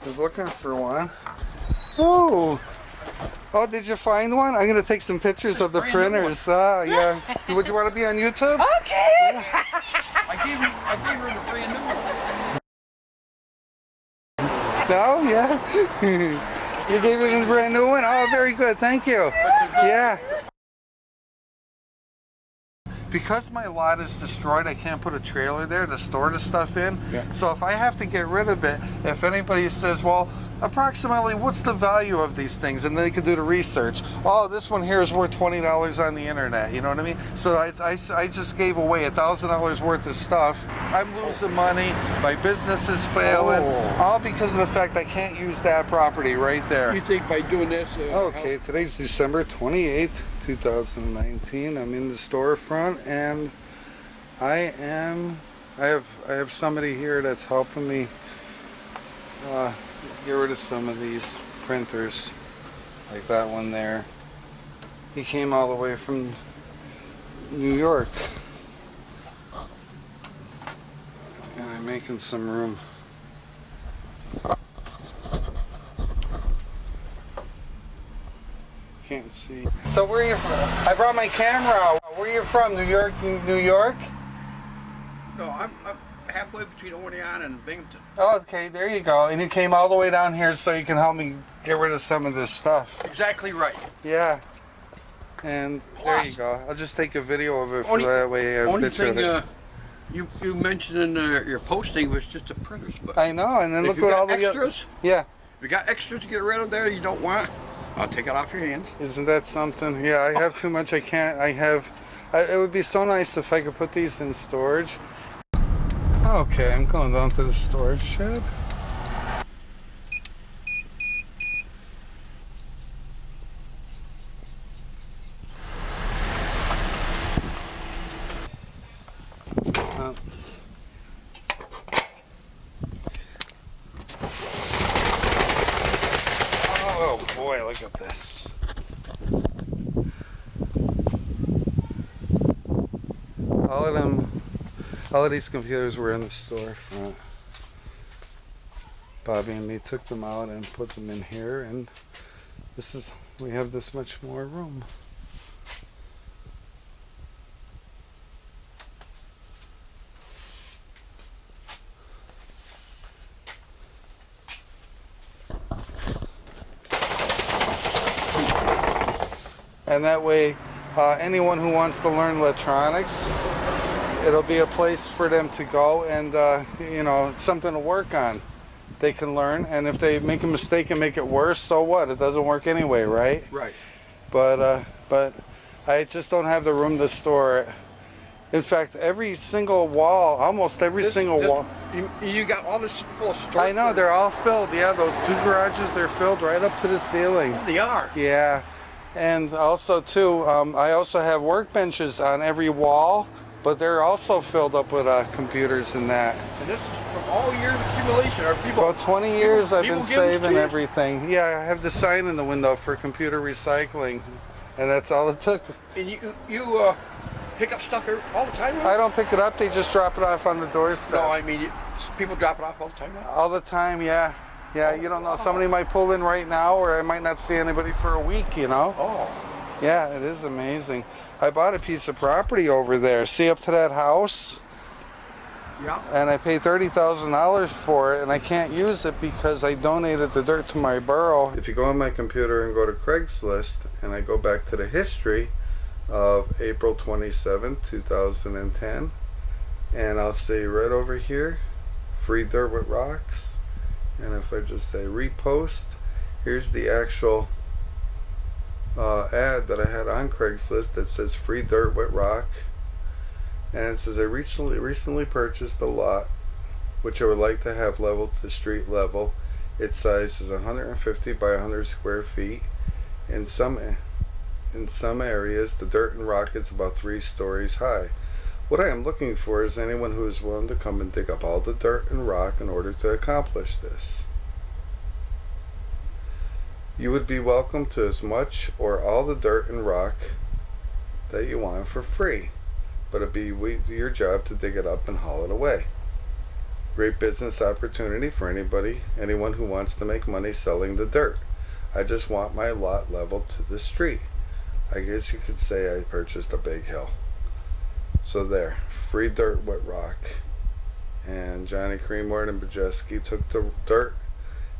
was looking for one. Oh, did you find one? I'm gonna take some pictures of the printers. Yeah. Would you want to be on YouTube? Okay. Yeah. I gave her the brand new one. No, yeah. You gave it a brand new one? Oh, very good. Thank you. Yeah. Because my lot is destroyed, I can't put a trailer there to store the stuff in. Yeah. So if I have to get rid of it, if anybody says, well, approximately what's the value of these things? And they can do the research. Oh, this one here is worth $20 on the internet. You know what I mean? So I just gave away $1,000 worth of stuff. I'm losing money. My business is failing. All because of the fact I can't use that property right there. You think by doing this? Okay, today's December 28th, 2019. I'm in the storefront, and I have somebody here that's helping me get rid of some of these printers, like that one there. He came all the way from New York, and I'm making some room. Can't see. So where are you from? I brought my camera out. Where are you from? New York? New York? No, I'm halfway between Orion and Binghamton. Oh, okay, there you go. And you came all the way down here so you can help me get rid of some of this stuff. Exactly right. Yeah. And there you go. I'll just take a video of it for that way. Only thing you mentioned in your posting was just the printers. But I know, and then look at all the extras. Yeah. If you got extras to get rid of there you don't want, I'll take it off your hands. Isn't that something? Yeah, I have too much. I can't. It would be so nice if I could put these in storage. Okay, I'm going down to the storage shed. Oh boy, look at this. All of these computers were in the storefront. Bobby and me took them out and put them in here, and we have this much more room. And that way, anyone who wants to learn electronics, it'll be a place for them to go, and it's something to work on. They can learn, and if they make a mistake and make it worse, so what? It doesn't work anyway, right? Right. But I just don't have the room to store it. In fact, every single wall, almost every single wall. You got all this full of storage. I know, they're all filled. Yeah, those two garages, they're filled right up to the ceiling. Oh, they are? Yeah. And also, too, I also have workbenches on every wall, but they're also filled up with computers and that. And this is from all years of accumulation. Are people? Well, 20 years I've been saving everything. Yeah, I have the sign in the window for computer recycling, and that's all it took. And you pick up stuff all the time? I don't pick it up, they just drop it off on the doorstep. No, I mean, people drop it off all the time now? All the time, yeah. Yeah, you don't know. Somebody might pull in right now, or I might not see anybody for a week, you know? Oh. Yeah, it is amazing. I bought a piece of property over there. See up to that house? Yeah. And I paid $30,000 for it, and I can't use it because I donated the dirt to my borough. If you go on my computer and go to Craigslist, and I go back to the history of April 27, 2010, and I'll say right over here, free dirt with rocks. And if I just say repost, here's the actual ad that I had on Craigslist that says free dirt with rock, and it says I recently purchased a lot which I would like to have leveled to street level. Its size is 150 by 100 square feet. In some areas the dirt and rock is about 3 stories high. What I am looking for is anyone who is willing to come and dig up all the dirt and rock in order to accomplish this. You would be welcome to as much or all the dirt and rock that you want for free, but it'd be your job to dig it up and haul it away. Great business opportunity for anyone who wants to make money selling the dirt. I just want my lot leveled to the street. I guess you could say I purchased a big hill. So there, free dirt, wet rock. And Johnny Creamward and Bajeski took the dirt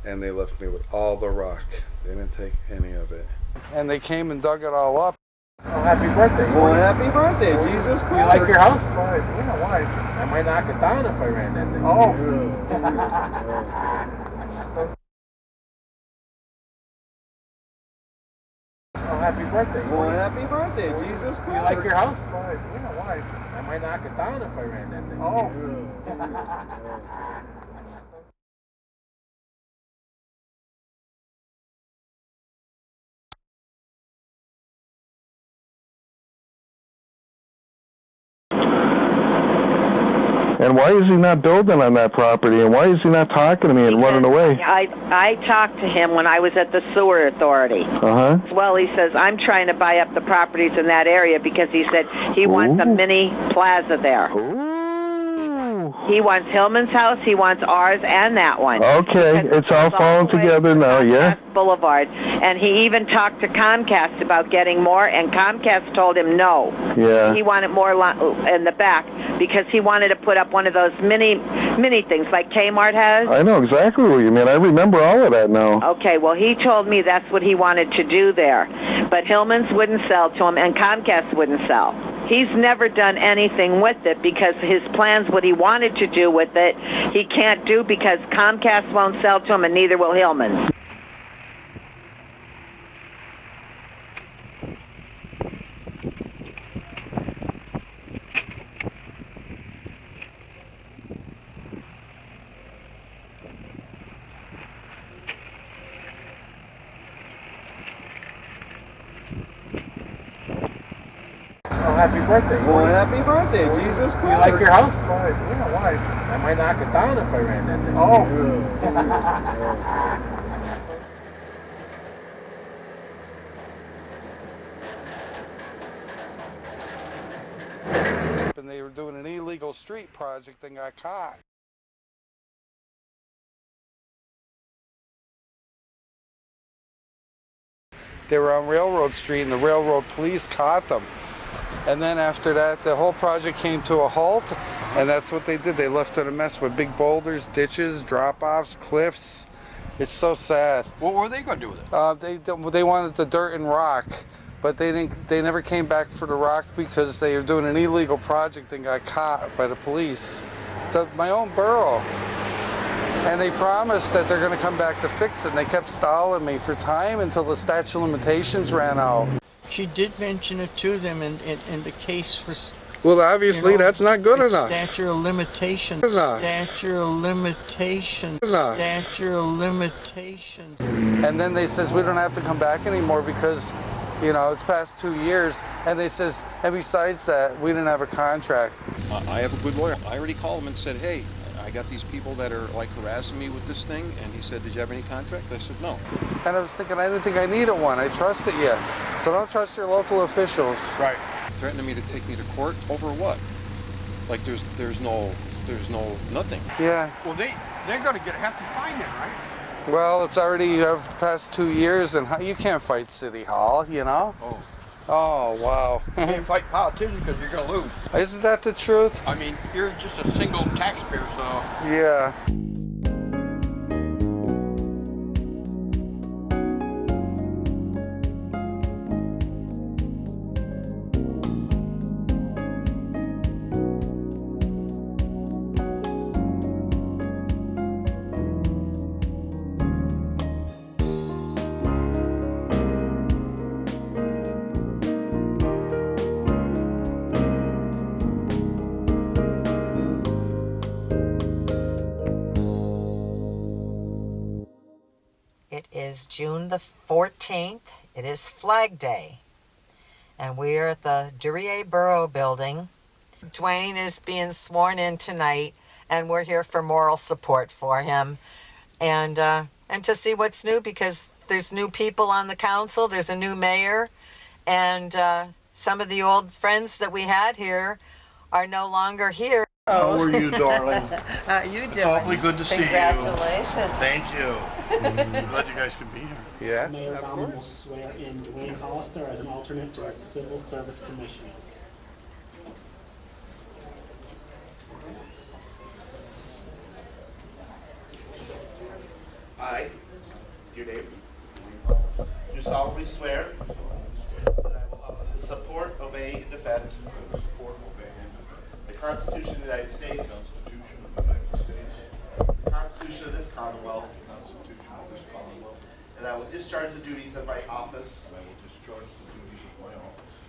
and they left me with all the rock. They didn't take any of it. And they came and dug it all up. Oh, happy birthday. Well, happy birthday, Jesus Christ. Do you like your house? Yeah, why? I might knock it down if I ran that thing. Oh. Oh, happy birthday. Well, happy birthday, Jesus Christ. Do you like your house? Yeah, why? I might knock it down if I ran that thing. Oh. And why is he not building on that property? And why is he not talking to me and running away? I talked to him when I was at the sewer authority. Uh-huh. Well, he says, I'm trying to buy up the properties in that area because he said he wants a mini plaza there. Ooh. He wants Hillman's house, he wants ours, and that one. Okay, it's all falling together now, yeah? Boulevard. And he even talked to Comcast about getting more, and Comcast told him no. Yeah. He wanted more in the back because he wanted to put up one of those mini things like Kmart has. I know exactly what you mean. I remember all of that now. Okay, well, he told me that's what he wanted to do there. But Hillman's wouldn't sell to him, and Comcast wouldn't sell. He's never done anything with it because his plans, what he wanted to do with it, he can't do because Comcast won't sell to him, and neither will Hillman's. Oh, happy birthday. Well, happy birthday, Jesus Christ. Do you like your house? Yeah, why? I might knock it down if I ran that thing. Oh. And they were doing an illegal street project and got caught. They were on Railroad Street and the railroad police caught them. And then after that, the whole project came to a halt, and that's what they did. They left it a mess with big boulders, ditches, drop-offs, cliffs. It's so sad. What were they going to do with it? They wanted the dirt and rock, but they never came back for the rock because they were doing an illegal project and got caught by the police. My own borough. And they promised that they're going to come back to fix it, and they kept stalling me for time until the statute of limitations ran out. She did mention it to them in the case for... Well, obviously, that's not good enough. Statute of limitations. Statute of limitations. Statute of limitations. And then they says we don't have to come back anymore because, you know, it's past 2 years. And they says, and besides that, we didn't have a contract. I have a good lawyer. I already called him and said, hey, I got these people that are like harassing me with this thing. And he said, did you have any contract? I said, no. And I was thinking, I didn't think I needed one. I trusted you. So don't trust your local officials. Right. Threatening me to take me to court over what? Like there's no nothing. Yeah. Well, they're going to have to find them, right? Well, it's already past 2 years, and you can't fight City Hall, you know? Oh. Oh, wow. You can't fight politicians because you're going to lose. Isn't that the truth? I mean, you're just a single taxpayer, so... Yeah. It is June the 14th. It is Flag Day. And we are at the Duryea Borough building. Dwayne is being sworn in tonight, and we're here for moral support for him. And to see what's new, because there's new people on the council, there's a new mayor, and some of the old friends that we had here are no longer here. How are you, darling? How you It's doing? awfully good to see you. Congratulations. Thank you. Glad you guys could be here. Yeah, Mayor of Bauman will course. swear in Dwayne Hollister as an alternate to the Civil Service Commission. I, your name, do solemnly swear that I will support, obey, and defend the Constitution of the United States, the Constitution of this Commonwealth, and I will discharge the duties of my office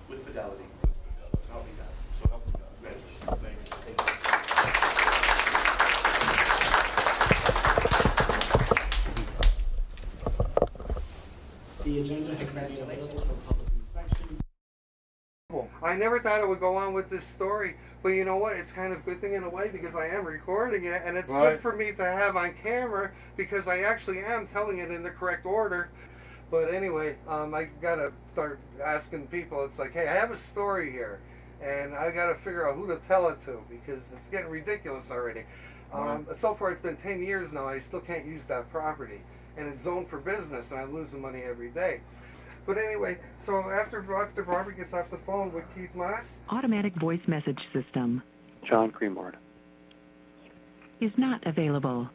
with fidelity. So help me God. So help me God. Congratulations. Thank you. The agenda has been made available for public inspection. I never thought it would go on with this story, but you know what? It's kind of a good thing in a way because I am recording it, and it's good for me to have on camera because I actually am telling it in the correct order. But anyway, I gotta start asking people. It's like, hey, I have a story here, and I gotta figure out who to tell it to because it's getting ridiculous already. So far, it's been 10 years now. I still can't use that property, and it's zoned for business, and I'm losing money every day. But anyway, so after Robert gets off the phone with Keith Moss, automatic voice message system John Greenward is not available.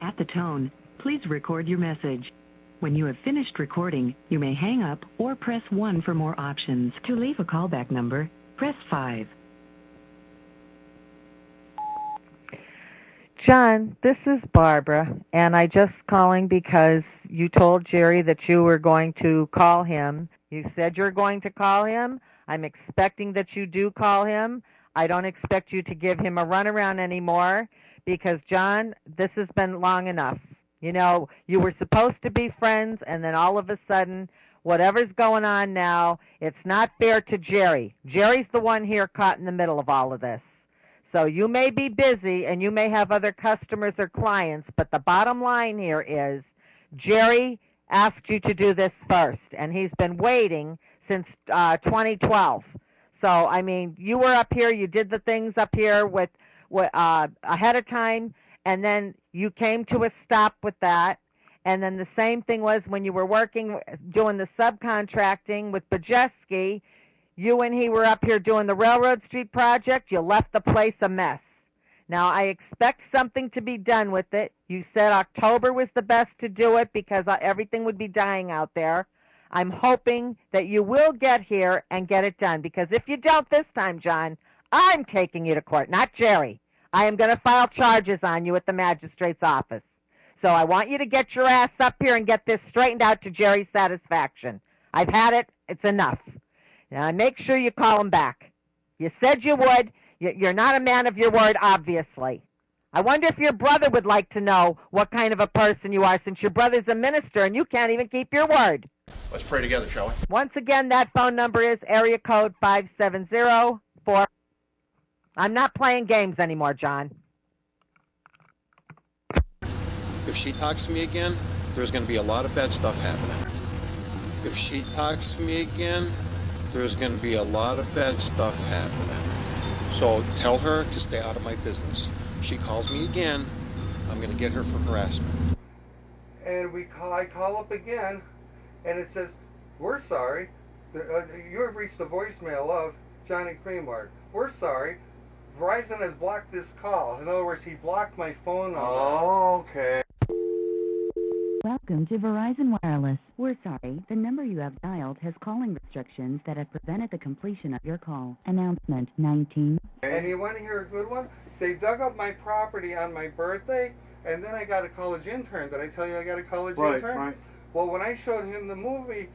At the tone, please record your message. When you have finished recording, you may hang up or press 1 for more options. To leave a callback number, press 5. John, this is Barbara, and I just calling because you told Jerry that you were going to call him. You said you're going to call him. I'm expecting that you do call him. I don't expect you to give him a runaround anymore because, John, this has been long enough. You know, you were supposed to be friends, and then all of a sudden, whatever's going on now, it's not fair to Jerry. Jerry's the one here caught in the middle of all of this. So you may be busy and you may have other customers or clients, but the bottom line here is Jerry asked you to do this first, and he's been waiting since 2012. So, I mean, you were up here, you did the things up here with ahead of time, and then you came to a stop with that. And then the same thing was when you were working, doing the subcontracting with Bajeski. You and he were up here doing the Railroad Street project. You left the place a mess. Now, I expect something to be done with it. You said October was the best to do it because everything would be dying out there. I'm hoping that you will get here and get it done because if you don't this time, John, I'm taking you to court, not Jerry. I am going to file charges on you at the magistrate's office. So I want you to get your ass up here and get this straightened out to Jerry's satisfaction. I've had it. It's enough. Now, make sure you call him back. You said you would. You're not a man of your word, obviously. I wonder if your brother would like to know what kind of a person you are, since your brother's a minister and you can't even keep your word. Let's pray together, shall we? Once again, that phone number is area code 5704. I'm not playing games anymore, John. If she talks to me again, there's going to be a lot of bad stuff happening. If she talks to me again, there's going to be a lot of bad stuff happening. So tell her to stay out of my business. She calls me again, I'm going to get her for harassment. and I call up again, and it says, "We're sorry. You have reached the voicemail of Johnny Greenward. We're sorry. Verizon has blocked this call." In other words, he blocked my phone number. Oh, okay. Welcome to Verizon Wireless. We're sorry, the number you have dialed has calling restrictions that have prevented the completion of your call. Announcement 19. And you want to hear a good one? They dug up my property on my birthday, and then I got a college intern. Did I tell you I got a college intern? Right. Well, when I showed him the movie,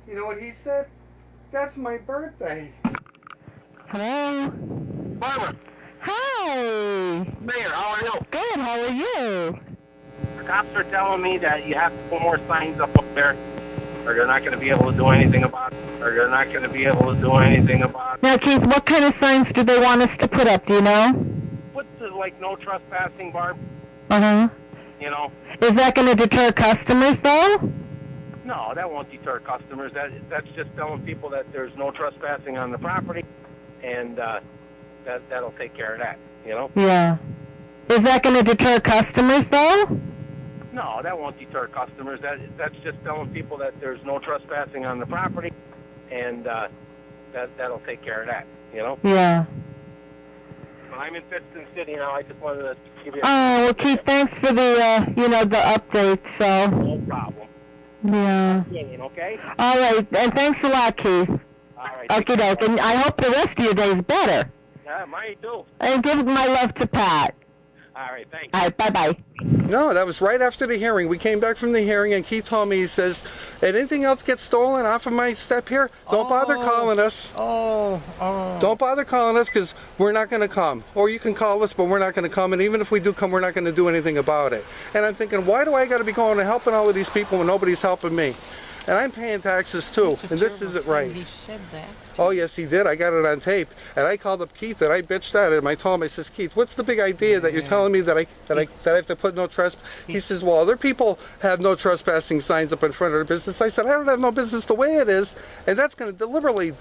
you know what he said? "That's my birthday." Hello? Barbara, Hi! Mayor, how are you? Good, how are you? The cops are telling me that you have to put more signs up there, or they're not going to be able to do anything about it. Now, Keith, what kind of signs do they want us to put up, do you know? What's the, like, no trespassing, Barb? Uh-huh. You know? Is that going to deter customers, though? No, that won't deter customers. That's just telling people that there's no trespassing on the property, and that'll take care of that. you know? Yeah. Is that going to deter customers, though? No, that won't deter customers. That's just telling people that there's no trespassing on the property, and that'll take care of that, you know? Yeah. But I'm in Pittston City now. I just wanted to give you Oh, well, Keith, thanks for the, the update, so. no problem. Yeah. Okay? All right, and thanks a lot, Keith. All right. Okie doke, and I hope the rest of your day is better. Yeah, mine too. And give my love to Pat. All right, thanks. All right, bye-bye. No, that was right after the hearing. We came back from the hearing, and Keith told me, he says, anything else gets stolen off of my step here, don't bother calling us. Don't bother calling us, because we're not going to come. Or you can call us, but we're not going to come, and even if we do come, we're not going to do anything about it. And I'm thinking, why do I got to be going and helping all of these people when nobody's helping me? And I'm paying taxes too, and this isn't right. He said that. Oh yes, he did. I got it on tape, and I called up Keith and I bitched at him. I told him, I says, Keith, what's the big idea that you're telling me that I have to put no trespass? He says, well, other people have no trespassing signs up in front of their business. I said, I don't have no business the way it is, and that's going to deliberately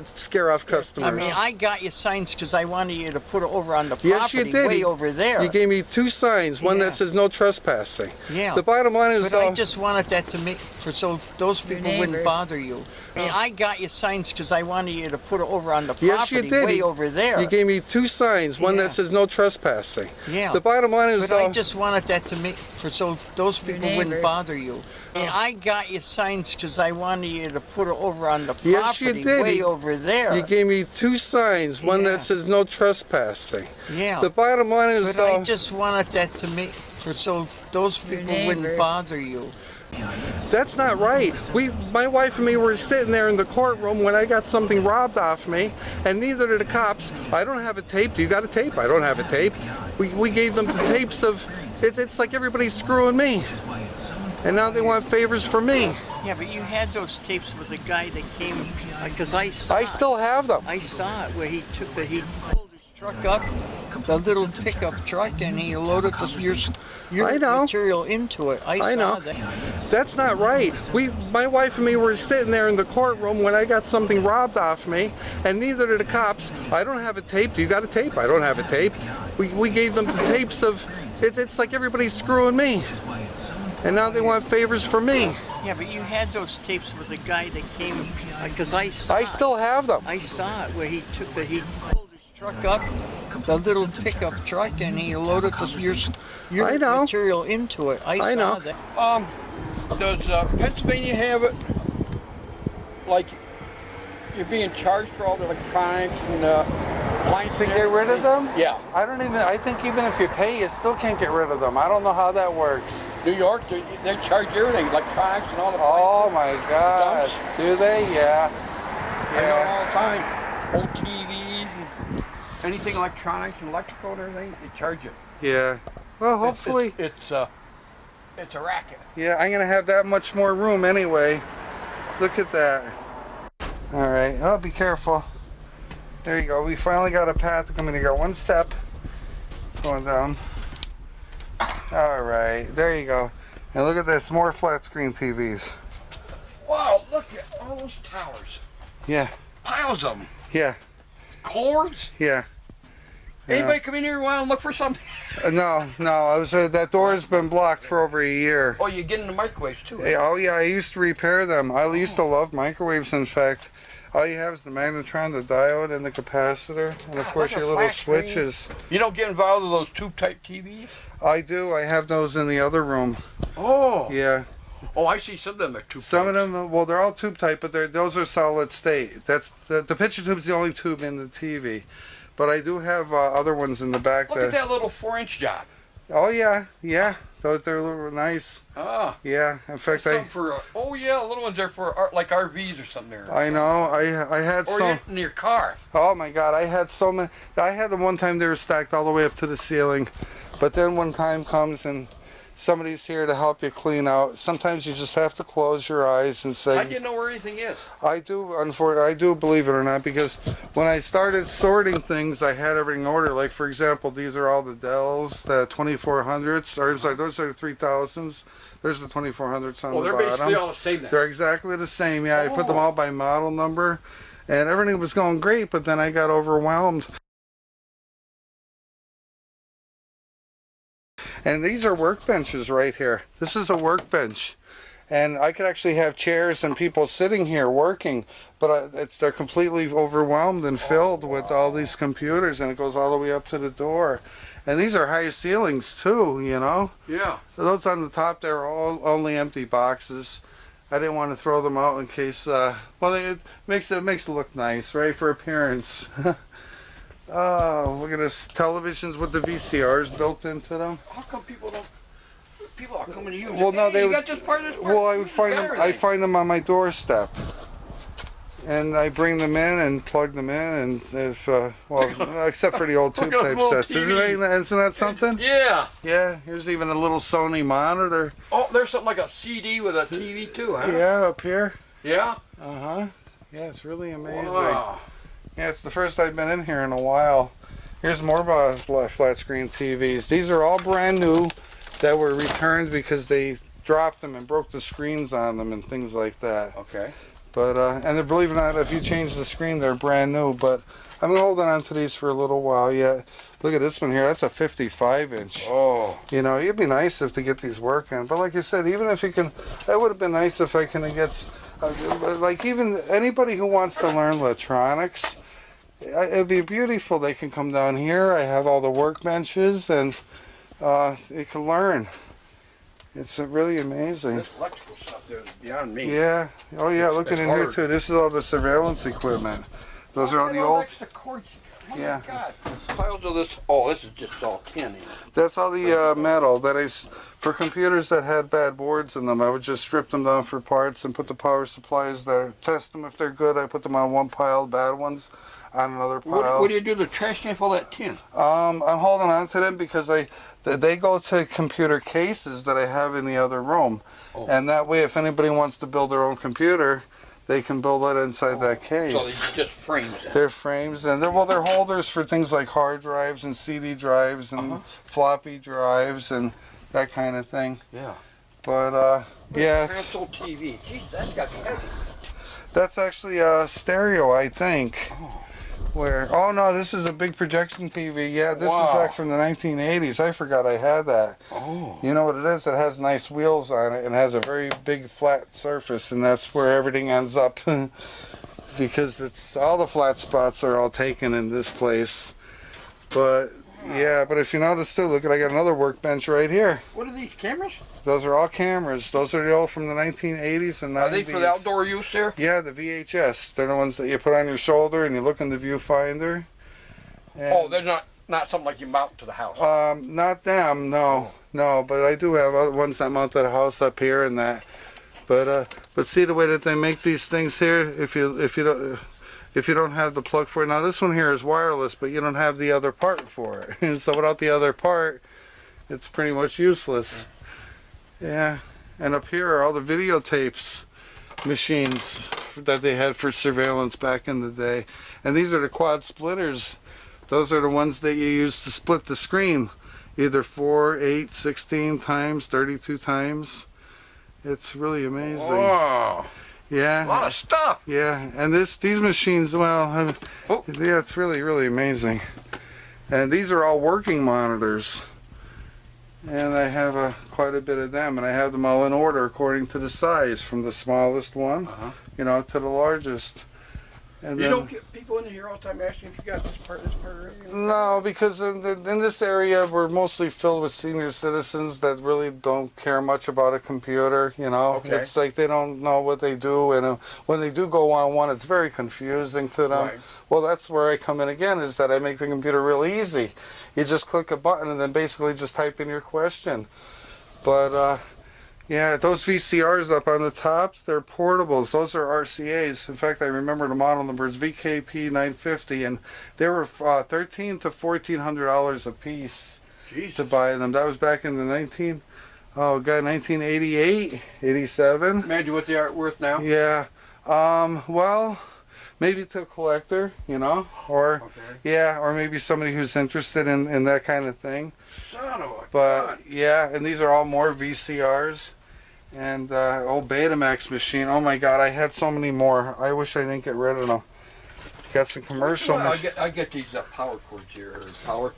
scare off customers. I mean, I got you signs because I wanted you to put it over on the property, yes, you did. way over there. You gave me 2 signs, one that says no trespassing. Yeah. The bottom line is, but I just wanted that to make so those people wouldn't bother you. I mean, I got you signs because I wanted you to put it over on the property, yes, you did. way over there. You gave me 2 signs, one that says no trespassing. Yeah. The bottom line is, but I just wanted that to make so those people wouldn't bother you. I mean, I got you signs because I wanted you to put it over on the property, yes, you did. way over there. You gave me 2 signs, one that says no trespassing. Yeah. The bottom line is, but I just wanted that to make so those people wouldn't bother you. That's not right. My wife and me were sitting there in the courtroom when I got something robbed off me, and neither did the cops. I don't have a tape. Do you got a tape? I don't have a tape. We gave them the tapes of, it's like everybody's screwing me. And now they want favors from me. Yeah, but you had those tapes with the guy that came, because I saw I still have them. I saw it where he pulled his truck up, the little pickup truck, and he loaded your material into it. I saw that. That's not right. My wife and me were sitting there in the courtroom when I got something robbed off me, and neither did the cops. I don't have a tape. Do you got a tape? I don't have a tape. We gave them the tapes of, it's like everybody's screwing me. And now they want favors from me. Yeah, but you had those tapes with the guy that came, because I saw I still have them. I saw it where he pulled his truck up, the little pickup truck, and he loaded your material into it. I saw that. Does Pennsylvania have it, like, you're being charged for all the electronics and appliances? To get rid of them? Yeah. I think even if you pay, you still can't get rid of them. I don't know how that works. New York, they charge everything, electronics and all the Oh my God. dumps. Do they? Yeah. I know it all the time. Old TVs and anything electronics and electrical and everything, they charge you. Yeah. Well, hopefully. It's a racket. Yeah, I'm gonna have that much more room anyway. Look at that. All right. Oh, be careful. There you go. We finally got a path. I'm gonna go 1 step going down. All right. There you go. And look at this. More flat screen TVs. Wow, look at all those towers. Yeah. Piles of them. Yeah. Cords. Yeah. Anybody come in here and want to look for something? No. I was that door has been blocked for over a year. Oh, you get into microwaves too. Hey, oh yeah, I used to repair them. I used to love microwaves. In fact, all you have is the magnetron, the diode, and the capacitor, and of course your little switches. You don't get involved with those tube-type TVs? I do. I have those in the other room. Oh. Yeah. Oh, I see some of them are tube. Some of them, well, they're all tube type, but those are solid state. That's the picture tube's the only tube in the TV. But I do have other ones in the back. Look at that little 4-inch job. Oh yeah. They're nice. Ah. Yeah. In fact, oh yeah, the little ones are for like RVs or something there. I know. I had some. Or in your car. Oh my God! I had so many. I had them one time. They were stacked all the way up to the ceiling. But then when time comes and somebody's here to help you clean out, sometimes you just have to close your eyes and say. How do you know where anything is? I do, unfortunately, I do believe it or not, because when I started sorting things, I had everything in order. Like, for example, these are all the Dells, the 2400s, or I'm sorry, those are the 3000s. There's the 2400s on the bottom. Well, they're basically all the same then. They're exactly the same, yeah. I put them all by model number, and everything was going great, but then I got overwhelmed. And these are workbenches right here. This is a workbench. And I could actually have chairs and people sitting here working, but they're completely overwhelmed and filled with all these computers, and it goes all the way up to the door. And these are high ceilings too, you know? Yeah. So those on the top, they're all only empty boxes. I didn't want to throw them out in case, well, it makes it look nice, right, for appearance. Oh, look at this. Televisions with the VCRs built into them. How come people are coming to you? Well, no, hey, you got this part, this part. Well, I find them on my doorstep, and I bring them in and plug them in, and if well, except for the old tube type sets, isn't that something? Yeah. Yeah. Here's even a little Sony monitor. Oh, there's something like a CD with a TV too, huh? Yeah, up here. Yeah. Yeah, it's really amazing. Wow. Yeah, it's the first I've been in here in a while. Here's more flat screen TVs. These are all brand new that were returned because they dropped them and broke the screens on them and things like that. Okay. But and believe it or not, if you change the screen, they're brand new. But I've been holding on to these for a little while yet. Look at this one here. That's a 55-inch. Oh. You know, it'd be nice if to get these working. But like you said, even if you can, that would have been nice if I can get, like even anybody who wants to learn electronics, it'd be beautiful. They can come down here. I have all the workbenches, and you can learn. It's really amazing. This electrical stuff there is beyond me. Yeah. Oh yeah. Look at in here too. This is all the surveillance equipment. Those are all the old. Oh Yeah. my God. Piles of this. Oh, this is just all tin. That's all the metal that for computers that had bad boards in them. I would just strip them down for parts and put the power supplies there. Test them if they're good. I put them on one pile, bad ones on another pile. What do you do to trash can for all that tin? I'm holding on to them because they go to computer cases that I have in the other room, and that way, if anybody wants to build their own computer, they can build it inside that case. So they're just frames. Then. They're frames, and they're holders for things like hard drives and CD drives and floppy drives and that kind of thing. Yeah. But yeah, console TV. Jeez, that's got to be heavy. That's actually a stereo, I think. Oh no, this is a big projection TV. Yeah, this is back from the 1980s. I forgot I had that. Oh. You know what it is? It has nice wheels on it and has a very big flat surface, and that's where everything ends up because it's all the flat spots are all taken in this place. But yeah, but if you notice too, look, I got another workbench right here. What are these cameras? Those are all cameras. Those are the old from the 1980s and 90s. Are they for the outdoor use there? Yeah, the VHS. They're the ones that you put on your shoulder and you look in the viewfinder. And they're not something like you mount to the house. Not them, no, no. But I do have other ones that mount to the house up here and that. But see the way that they make these things here. If you don't have the plug for it. Now this one here is wireless, but you don't have the other part for it. So without the other part, it's pretty much useless. Yeah, and up here are all the videotapes machines that they had for surveillance back in the day. And these are the quad splitters. Those are the ones that you use to split the screen, either 4, 8, 16 times, 32 times. It's really amazing. Wow. Yeah. A lot of stuff. Yeah, and these machines, well, yeah, it's really, really amazing. And these are all working monitors. And I have quite a bit of them, and I have them all in order according to the size, from the smallest one, you know, to the largest. And you don't get people in here all the time asking if you got this part or anything? No, because in this area we're mostly filled with senior citizens that really don't care much about a computer, you know. Okay. It's like they don't know what they do, and when they do go on one, it's very confusing to them. Right. Well, that's where I come in again, is that I make the computer real easy. You just click a button and then basically just type in your question. But yeah, those VCRs up on the top, they're portables. Those are RCAs. In fact, I remember the model number is VKP 950, and they were $1,300 to $1,400 a piece to buy them. That was back in the 1988, 87. Imagine what they are worth now. Yeah. Well, maybe to a collector, you know, or yeah, or maybe somebody who's interested in that kind of thing. Son of a But yeah, and these are all more VCRs, and old Betamax machine. Oh my God, I had so many more. I wish I didn't get rid of them. Got some commercial. I get these power cords here, or power.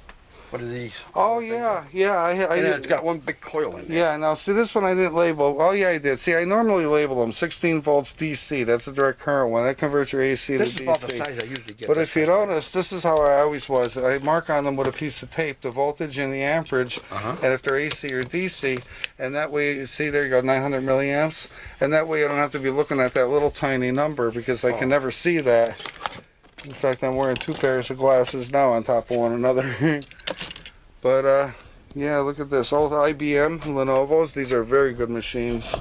What are these? Oh yeah, yeah. And then it's got one big coil in there. Yeah, now see this one I didn't label. Oh yeah, I did. See, I normally label them 16 volts DC. That's a direct current one. That converts your AC This to is about the DC. size I usually get. But if you notice, this is how I always was. I mark on them with a piece of tape the voltage and the amperage, and if they're AC or DC, and that way, you see there you go, 900 milliamps, and that way I don't have to be looking at that little tiny number because I can never see that. In fact, I'm wearing 2 pairs of glasses now on top of one another. But yeah, look at this. Old IBM Lenovo's. These are very good machines.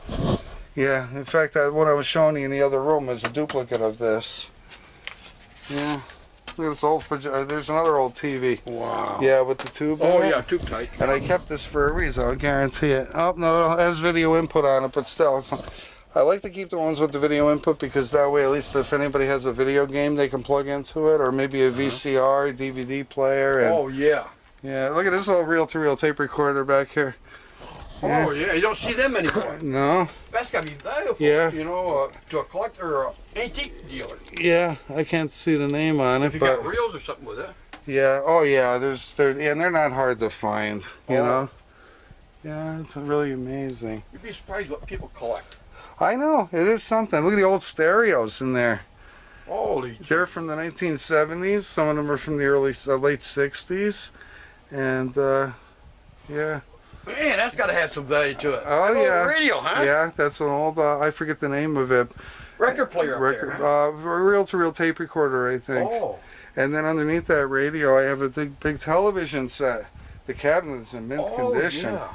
Yeah, in fact, that one I was showing you in the other room is a duplicate of this. Yeah. Look at this old, there's another old TV. Wow. Yeah, with the tube in it. Yeah, tube type. And I kept this for a reason, I'll guarantee it. Oh, no, it has video input on it, but still. I like to keep the ones with the video input because that way, at least if anybody has a video game, they can plug into it, or maybe a VCR, DVD player. And, oh, yeah. Yeah, look at this old reel-to-reel tape recorder back here. Yeah. Oh, yeah, you don't see them anymore. No. That's got to be valuable, Yeah. you know, to a collector or an antique dealer. Yeah, I can't see the name on it, If you but got reels or something with it. yeah, oh yeah, and they're not hard to find, you know. Yeah, it's really amazing. You'd be surprised what people collect. I know, it is something. Look at the old stereos in there. Holy. They're from the 1970s. Some of them are from the late 60s, and yeah. Man, that's got to have some value to it. Oh yeah. Radio, huh? Yeah, that's an old. I forget the name of it. Record player up there. Reel-to-reel tape recorder, I think. Oh. And then underneath that radio, I have a big television set. The cabinet's in mint condition. Yeah.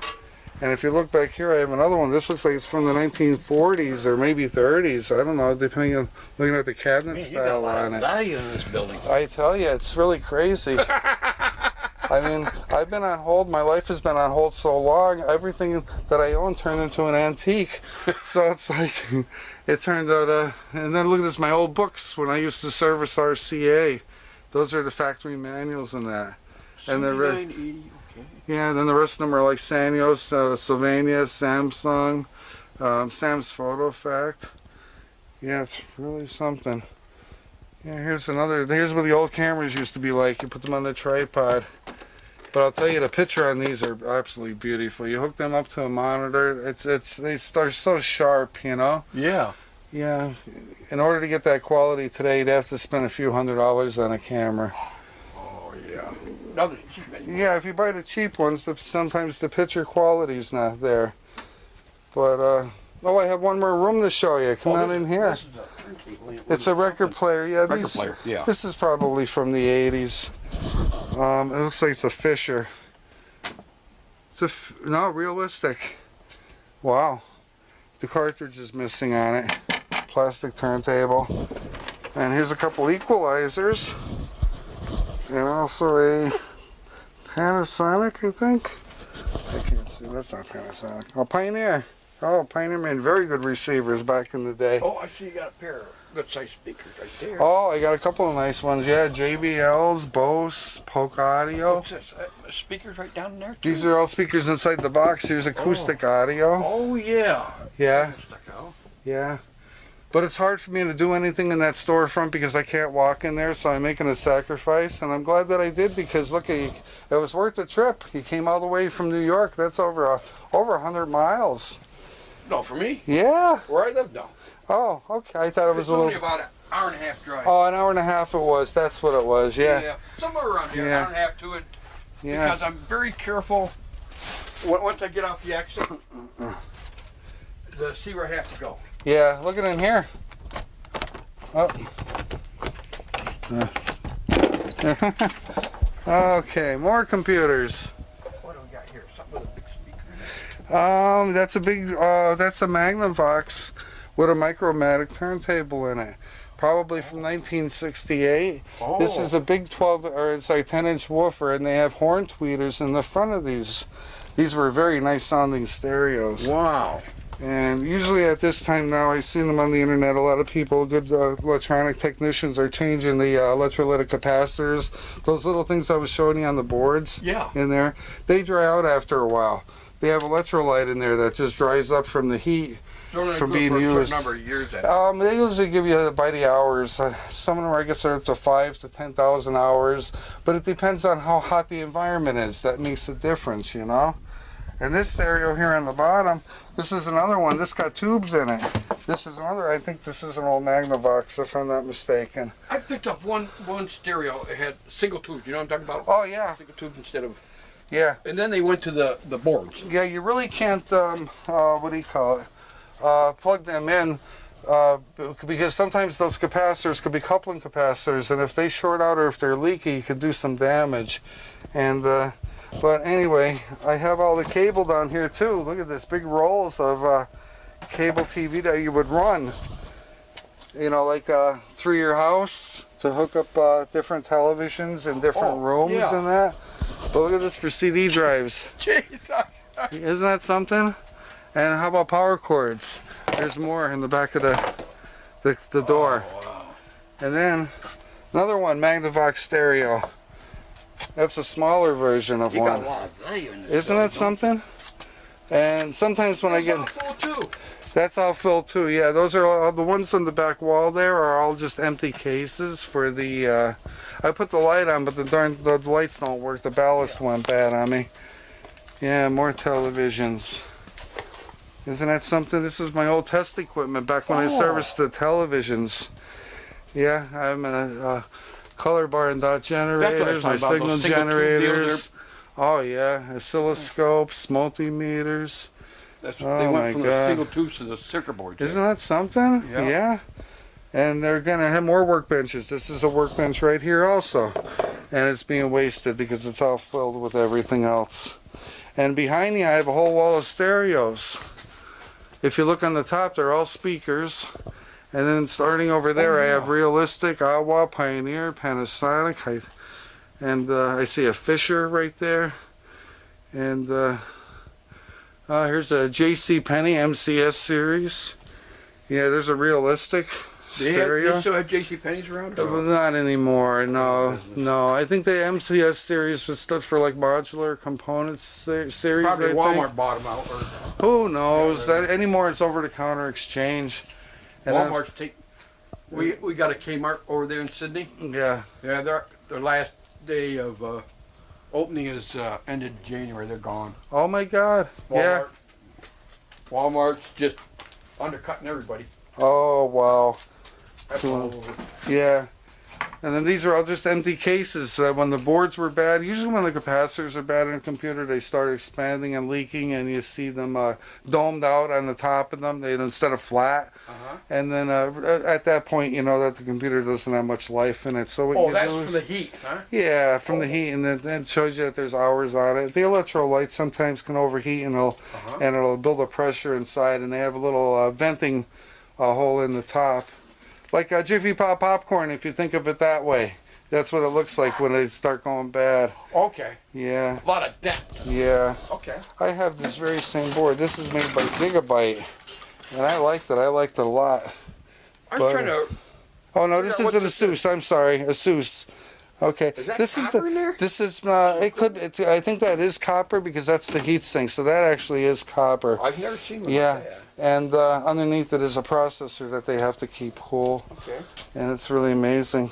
And if you look back here, I have another one. This looks like it's from the 1940s or maybe 30s. I don't know, depending on looking at the cabinet style on it. Value in this building. I tell you, it's really crazy. I mean, I've been on hold. My life has been on hold so long. Everything that I own turned into an antique. So it's like, it turned out. And then look at this, my old books when I used to service RCA. Those are the factory manuals in that. And the okay. yeah, then the rest of them are like Sanyo, Sylvania, Samsung, Sam's Photo Fact. Yeah, it's really something. Yeah, here's where the old cameras used to be like. You put them on the tripod. But I'll tell you, the picture on these are absolutely beautiful. You hook them up to a monitor, they're so sharp, you know? Yeah. Yeah. In order to get that quality today, you'd have to spend a few $100s on a camera. Oh, yeah. Yeah, if you buy the cheap ones, sometimes the picture quality's not there. But, oh, I have one more room to show you. Come on in here. It's a record player. Yeah, this is probably from the 80s. It looks like it's a Fisher. It's no, realistic. Wow. The cartridge is missing on it. Plastic turntable. And here's a couple equalizers. And also a Panasonic, I think. I can't see. That's not Panasonic. Oh, Pioneer. Oh, Pioneer made very good receivers back in the day. Oh, I see you got a pair of good-sized speakers right there. Oh, I got a couple of nice ones. Yeah, JBLs, Bose, Polk Audio. What's this? Speakers right down there, too? These are all speakers inside the box. Here's acoustic audio. Oh, yeah. Yeah. Yeah. But it's hard for me to do anything in that storefront because I can't walk in there, so I'm making a sacrifice. And I'm glad that I did because, look, it was worth the trip. He came all the way from New York. That's over 100 miles. No, for me? Yeah. Where I live, no. Oh, okay. I thought it was it's a little... only about an hour and a half drive. Oh, an hour and a half it was. That's what it was, yeah. Yeah, somewhere around here, Yeah. an hour and a half to it. Yeah. Because I'm very careful once I get off the exit to see where I have to go. Yeah, look at in here. Oh. Okay, more computers. What do we got here? Something with a big speaker? That's a Magnavox with a Micromatic turntable in it. Probably from 1968. Oh. This is a big 10-inch woofer, and they have horn tweeters in the front of these. These were very nice sounding stereos. Wow. And usually at this time now, I've seen them on the internet, a lot of people, good electronic technicians are changing the electrolytic capacitors. Those little things I was showing you on the boards in there, they dry out after a while. They have electrolyte in there that just dries up from the heat from being used. Number of years They usually give you by the hours. Some of them, I guess, are up to 5,000 to 10,000 hours, but it depends on how hot the environment is. That makes a difference, you know. And this stereo here on the bottom, this is another one. This got tubes in it. This is another. I think this is an old Magnavox, if I'm not mistaken. I picked up one stereo. It had single tubes. You know what I'm talking about? Oh yeah. Single tubes instead of. Yeah. And then they went to the boards. Yeah, you really can't. What do you call it? Plug them in because sometimes those capacitors could be coupling capacitors, and if they short out or if they're leaky, you could do some damage. And but anyway, I have all the cable down here too. Look at this, big rolls of cable TV that you would run. You know, like through your house to hook up different televisions in different rooms and that. But look at this for CD drives. Jesus. Isn't that something? And how about power cords? There's more in the back of the door. Oh, wow. And then another one, Magnavox stereo. That's a smaller version of You one. got a lot of value in this. Isn't that something? And sometimes when I get... That's all filled too. Yeah, those are all, the ones on the back wall there are all just empty cases for the... I put the light on, but the lights don't work. The ballast went bad on me. Yeah, more televisions. Isn't that something? This is my old test equipment back when I serviced the televisions. Yeah, I'm in a color bar and dot generators, my signal generators. Oh yeah, oscilloscopes, multimeters. They went from the single tubes to the circuit board. Isn't that something? Yeah. And they're gonna have more workbenches. This is a workbench right here also, and it's being wasted because it's all filled with everything else. And behind me, I have a whole wall of stereos. If you look on the top, they're all speakers. And then starting over there, I have Realistic, Awa, Pioneer, Panasonic. I see a Fisher right there. And here's a J.C. Penney MCS series. Yeah, there's a Realistic stereo. They still have J.C. Penney's around? Not anymore, no. I think the MCS series was stood for like modular components series. Probably I Walmart think. bought them out. Who knows? Anymore, it's over-the-counter exchange. And Walmart's we got a Kmart over there in Sydney. Yeah. Yeah, their last day of opening is ended January. They're gone. Oh my God. Yeah. Walmart's just undercutting everybody. Oh wow. Absolutely. Yeah. And then these are all just empty cases. When the boards were bad, usually when the capacitors are bad in a computer, they start expanding and leaking, and you see them domed out on the top of them instead of flat. And then at that point, you know that the computer doesn't have much life in it. So what you that's do is, from the heat, huh? Yeah, from the heat, and it shows you that there's hours on it. The electrolyte sometimes can overheat, and it'll build up pressure inside, and they have a little venting hole in the top. Like a Jiffy Pop popcorn, if you think of it that way. That's what it looks like when they start going bad. Okay. Yeah. A lot of dent. Yeah. Okay. I have this very same board. This is made by Gigabyte, and I liked it. I liked it a lot. I'm trying to... Oh, no, this is an Asus. I'm sorry. Asus. Okay. Is that copper in there? This is, I think that is copper because that's the heat sink, so that actually is copper. I've never seen one Yeah. like that. And underneath it is a processor that they have to keep cool. Okay. And it's really amazing.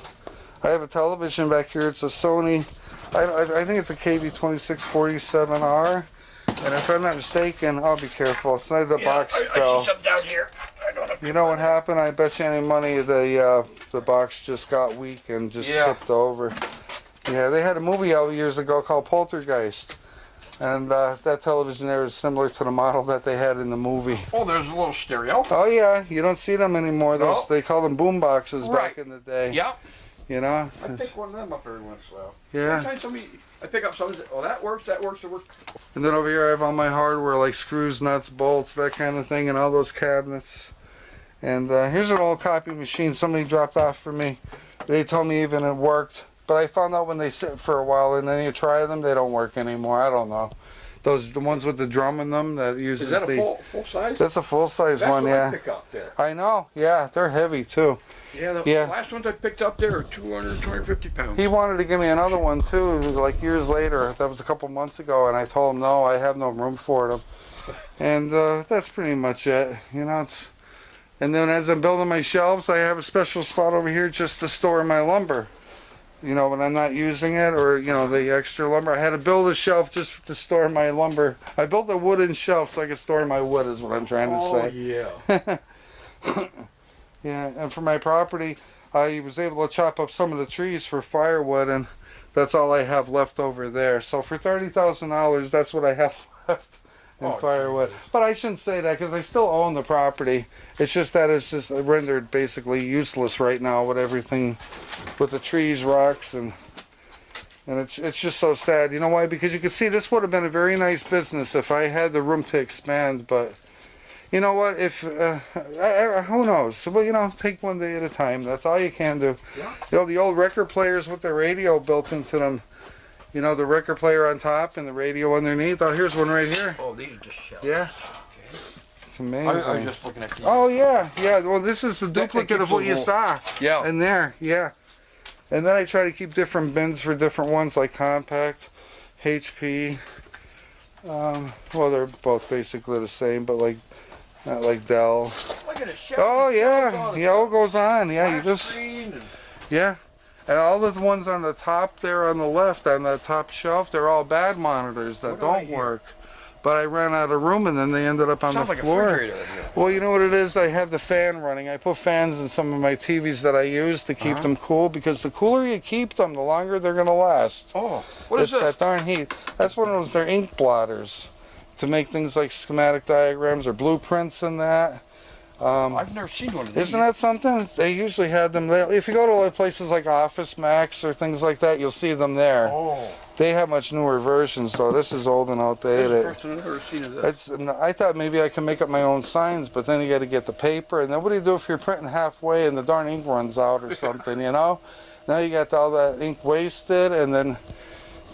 I have a television back here. It's a Sony, I think it's a KB2647R. And if I'm not mistaken, I'll be careful. It's not the box fell. I see something down here. I don't know. You know what happened? I bet you any money the box just got weak and just tipped over. Yeah, they had a movie out years ago called Poltergeist. And that television there is similar to the model that they had in the movie. Oh, there's a little stereo. Oh yeah, you don't see them anymore. Those they call them boom boxes Right. back in the day. Yep. You know. I pick one of them up every once in a while. Yeah. Sometimes I pick up something. Oh, that works. It works. And then over here I have all my hardware like screws, nuts, bolts, that kind of thing, and all those cabinets. And here's an old copy machine somebody dropped off for me. They told me even it worked. But I found out when they sit for a while and then you try them, they don't work anymore. I don't know. Those the ones with the drum in them that uses Is that a full size? That's a full size one, what yeah. I pick up there. I know, yeah, they're heavy too. Yeah, the last ones I picked up there are 200, 250 pounds. He wanted to give me another one too, like years later. That was a couple months ago, and I told him no, I have no room for them. And that's pretty much it. You know, it's. And then as I'm building my shelves, I have a special spot over here just to store my lumber. You know, when I'm not using it, or you know, the extra lumber. I had to build a shelf just to store my lumber. I built a wooden shelf so I could store my wood. Is what I'm trying to say. Yeah. Yeah, and for my property, I was able to chop up some of the trees for firewood, and that's all I have left over there. So for $30,000, that's what I have left in firewood. Jesus. But I shouldn't say that because I still own the property. It's just that it's just rendered basically useless right now with everything, with the trees, rocks, and it's just so sad. You know why? Because you can see this would have been a very nice business if I had the room to expand, but. You know what? If who knows? Well, you know, take one day at a time. That's all you can do. Yeah. You know, the old record players with the radio built into them. You know, the record player on top and the radio underneath. Oh, here's one right here. Oh, these are just shells. Yeah. Okay. It's amazing. I was just looking at these. Oh yeah, yeah. Well, this is the duplicate of what you saw. Yeah. In there, yeah. And then I try to keep different bins for different ones, like compact, HP. Well, they're both basically the same, but like. Not like Dell. Look at it. Oh yeah, yeah. All goes on. Yeah, you just. Yeah, and all the ones on the top there on the left on the top shelf, they're all bad monitors that don't work. But I ran out of room, and then they ended up on the floor. Well, you know what it is? I have the fan running. I put fans in some of my TVs that I use to keep them cool, because the cooler you keep them, the longer they're gonna last. Oh, what is it's this? that darn heat. That's one of those. They're ink blotters. To make things like schematic diagrams or blueprints and that. I've never seen one of these. Isn't that something? They usually have them. If you go to like places like Office Max or things like that, you'll see them there. Oh. They have much newer versions though. This is old and outdated. That's the first time I've ever seen of this. I thought maybe I could make up my own signs, but then you got to get the paper, and then what do you do if you're printing halfway and the darn ink runs out or something? You know. Now you got all that ink wasted, and then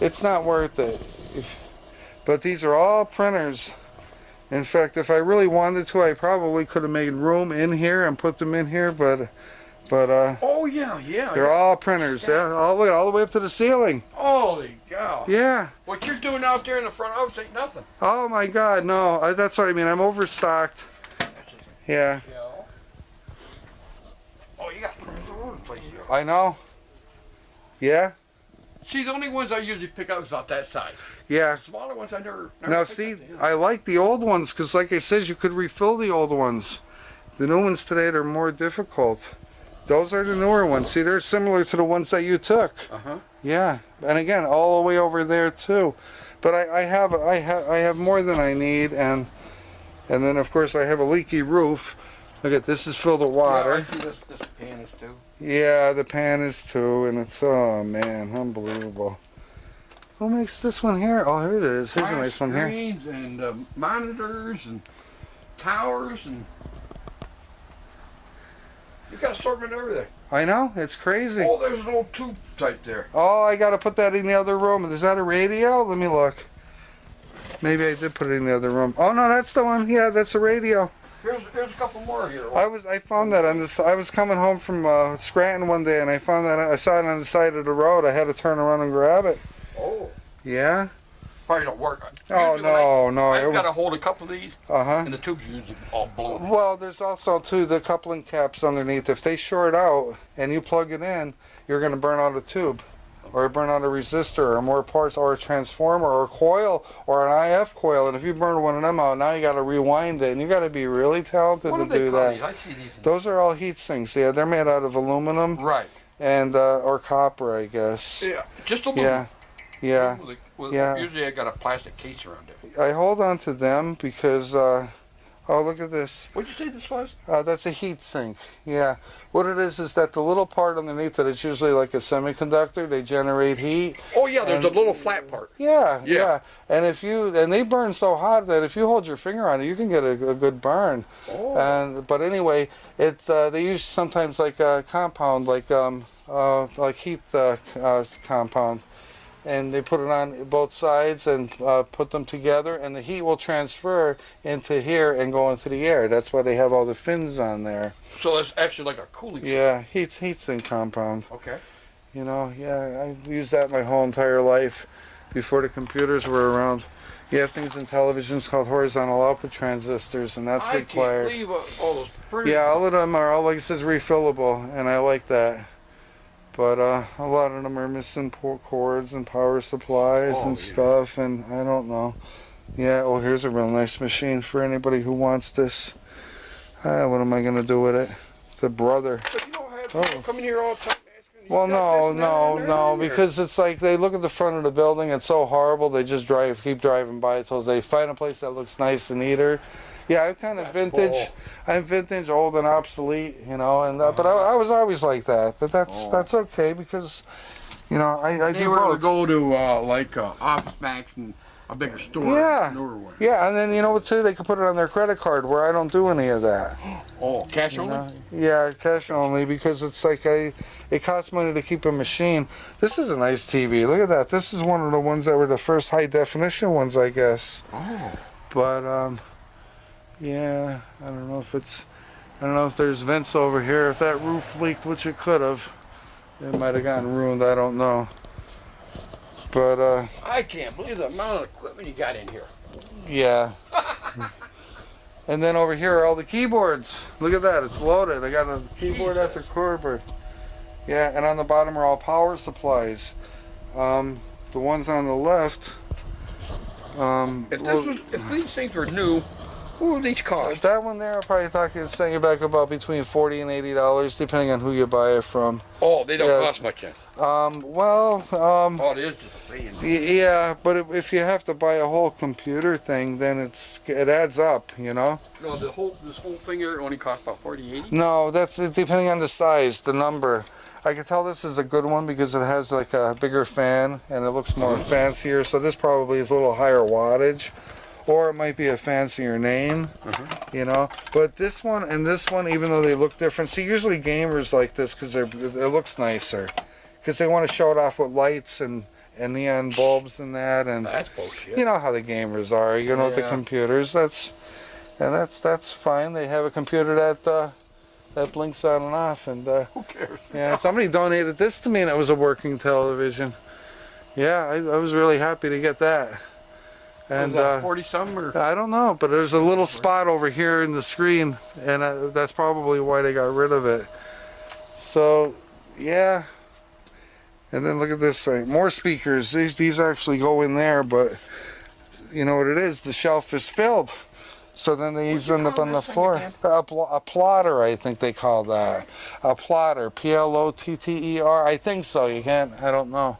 it's not worth it. But these are all printers. In fact, if I really wanted to, I probably could have made room in here and put them in here, but oh yeah, yeah. They're all printers, yeah, all the way up to the ceiling. Holy cow. Yeah. What you're doing out there in the front office ain't nothing. Oh my God, no, that's what I mean. I'm overstocked. Yeah. Oh, you got printers all over the place here. I know. Yeah. See, the only ones I usually pick up is about that size. Yeah. The smaller ones I never Now see, I like the old ones because, like I said, you could refill the old ones. The new ones today are more difficult. Those are the newer ones. See, they're similar to the ones that you took. Yeah, and again, all the way over there too. But I have more than I need, and then of course I have a leaky roof. Look at this is filled with water. Yeah, I see this pan is too. Yeah, the pan is too, and it's, oh man, unbelievable. Who makes this one here? Oh, here it is. Here's a nice one here. Screens and monitors and towers, and you got assortment of everything. I know, it's crazy. Oh, there's an old tube type there. Oh, I gotta put that in the other room. Is that a radio? Let me look. Maybe I did put it in the other room. Oh no, that's the one. Yeah, that's a radio. Here's a couple more here. I found that on this. I was coming home from Scranton one day, and I found that I saw it on the side of the road. I had to turn around and grab it. Oh. Yeah. Probably don't work. Oh no. I've got to hold a couple of these. And the tubes are usually all blown. Well, there's also too the coupling caps underneath. If they short out and you plug it in, you're going to burn out a tube, or burn out a resistor, or more parts, or a transformer, or a coil, or an IF coil. And if you burn one of them out, now you got to rewind it, and you got to be really talented to do that. These? I see these. Those are all heat sinks. Yeah, they're made out of aluminum. Right. And or copper, I guess. Yeah, just aluminum. Yeah. Yeah. Usually I got a plastic case around it. I hold on to them because, oh, look at this. What'd you say this was? That's a heat sink. Yeah. What it is that the little part underneath it, it's usually like a semiconductor. They generate heat. Oh yeah, there's a little flat part. Yeah. And they burn so hot that if you hold your finger on it, you can get a good burn. Oh. But anyway, it's they use sometimes like a compound, like heat compounds. and they put it on both sides and put them together, and the heat will transfer into here and go into the air. That's why they have all the fins on there. So it's actually like a cooling system. Yeah, heat sink compound. Okay. You know, yeah, I've used that my whole entire life before the computers were around. You have things in televisions called horizontal output transistors, and that's required. I can't believe all those pretty... Yeah, all of them are, all like it says, refillable, and I like that. But a lot of them are missing cords and power supplies and stuff, and I don't know. Yeah, well, here's a real nice machine for anybody who wants this. What am I going to do with it? It's a brother. But you don't have people coming here all the time asking... Well, no, because it's like they look at the front of the building, it's so horrible, they just keep driving by until they find a place that looks nice and neater. Yeah, I'm kind of vintage. I'm vintage, old and obsolete, you know, and but I was always like that. But that's okay because, you know, I do both. They were to go to like Office Max and a bigger store. Yeah, in Norway. Yeah, and then you know what too? They can put it on their credit card where I don't do any of that. Oh, cash only? Yeah, cash only because it's like it costs money to keep a machine. This is a nice TV. Look at that. This is one of the ones that were the first high definition ones, I guess. Oh. But yeah, I don't know if there's vents over here. If that roof leaked, which it could have, it might have gotten ruined. I don't know. But I can't believe the amount of equipment you got in here. Yeah. And then over here are all the keyboards. Look at that, it's loaded. I got a keyboard after keyboard. Yeah, and on the bottom are all power supplies. The ones on the left. If these things were new, what would these cost? That one there, I'm probably saying back about between $40 and $80, depending on who you buy it from. Oh, they don't cost much then. Oh, it is just a fee. Yeah, but if you have to buy a whole computer thing, then it adds up, you know. No, this whole thing here only costs about $40, $80. No, that's depending on the size, the number. I can tell this is a good one because it has like a bigger fan and it looks more fancier. So this probably is a little higher wattage. Or it might be a fancier name, you know. But this one and this one, even though they look different, see, usually gamers like this because it looks nicer, because they want to show it off with lights and neon bulbs and that, and that's bullshit. You know how the gamers are, you know, with the computers. That's fine. They have a computer that blinks on and off, and who cares? Yeah, somebody donated this to me, and it was a working television. Yeah, I was really happy to get that. And 40-some or? I don't know, but there's a little spot over here in the screen, and that's probably why they got rid of it. So, yeah. And then look at this thing. More speakers. These actually go in there, but you know what it is? The shelf is filled. So then these end up on the floor. A plotter, I think they call that. A plotter. P-L-O-T-T-E-R. I think so. You can't. I don't know.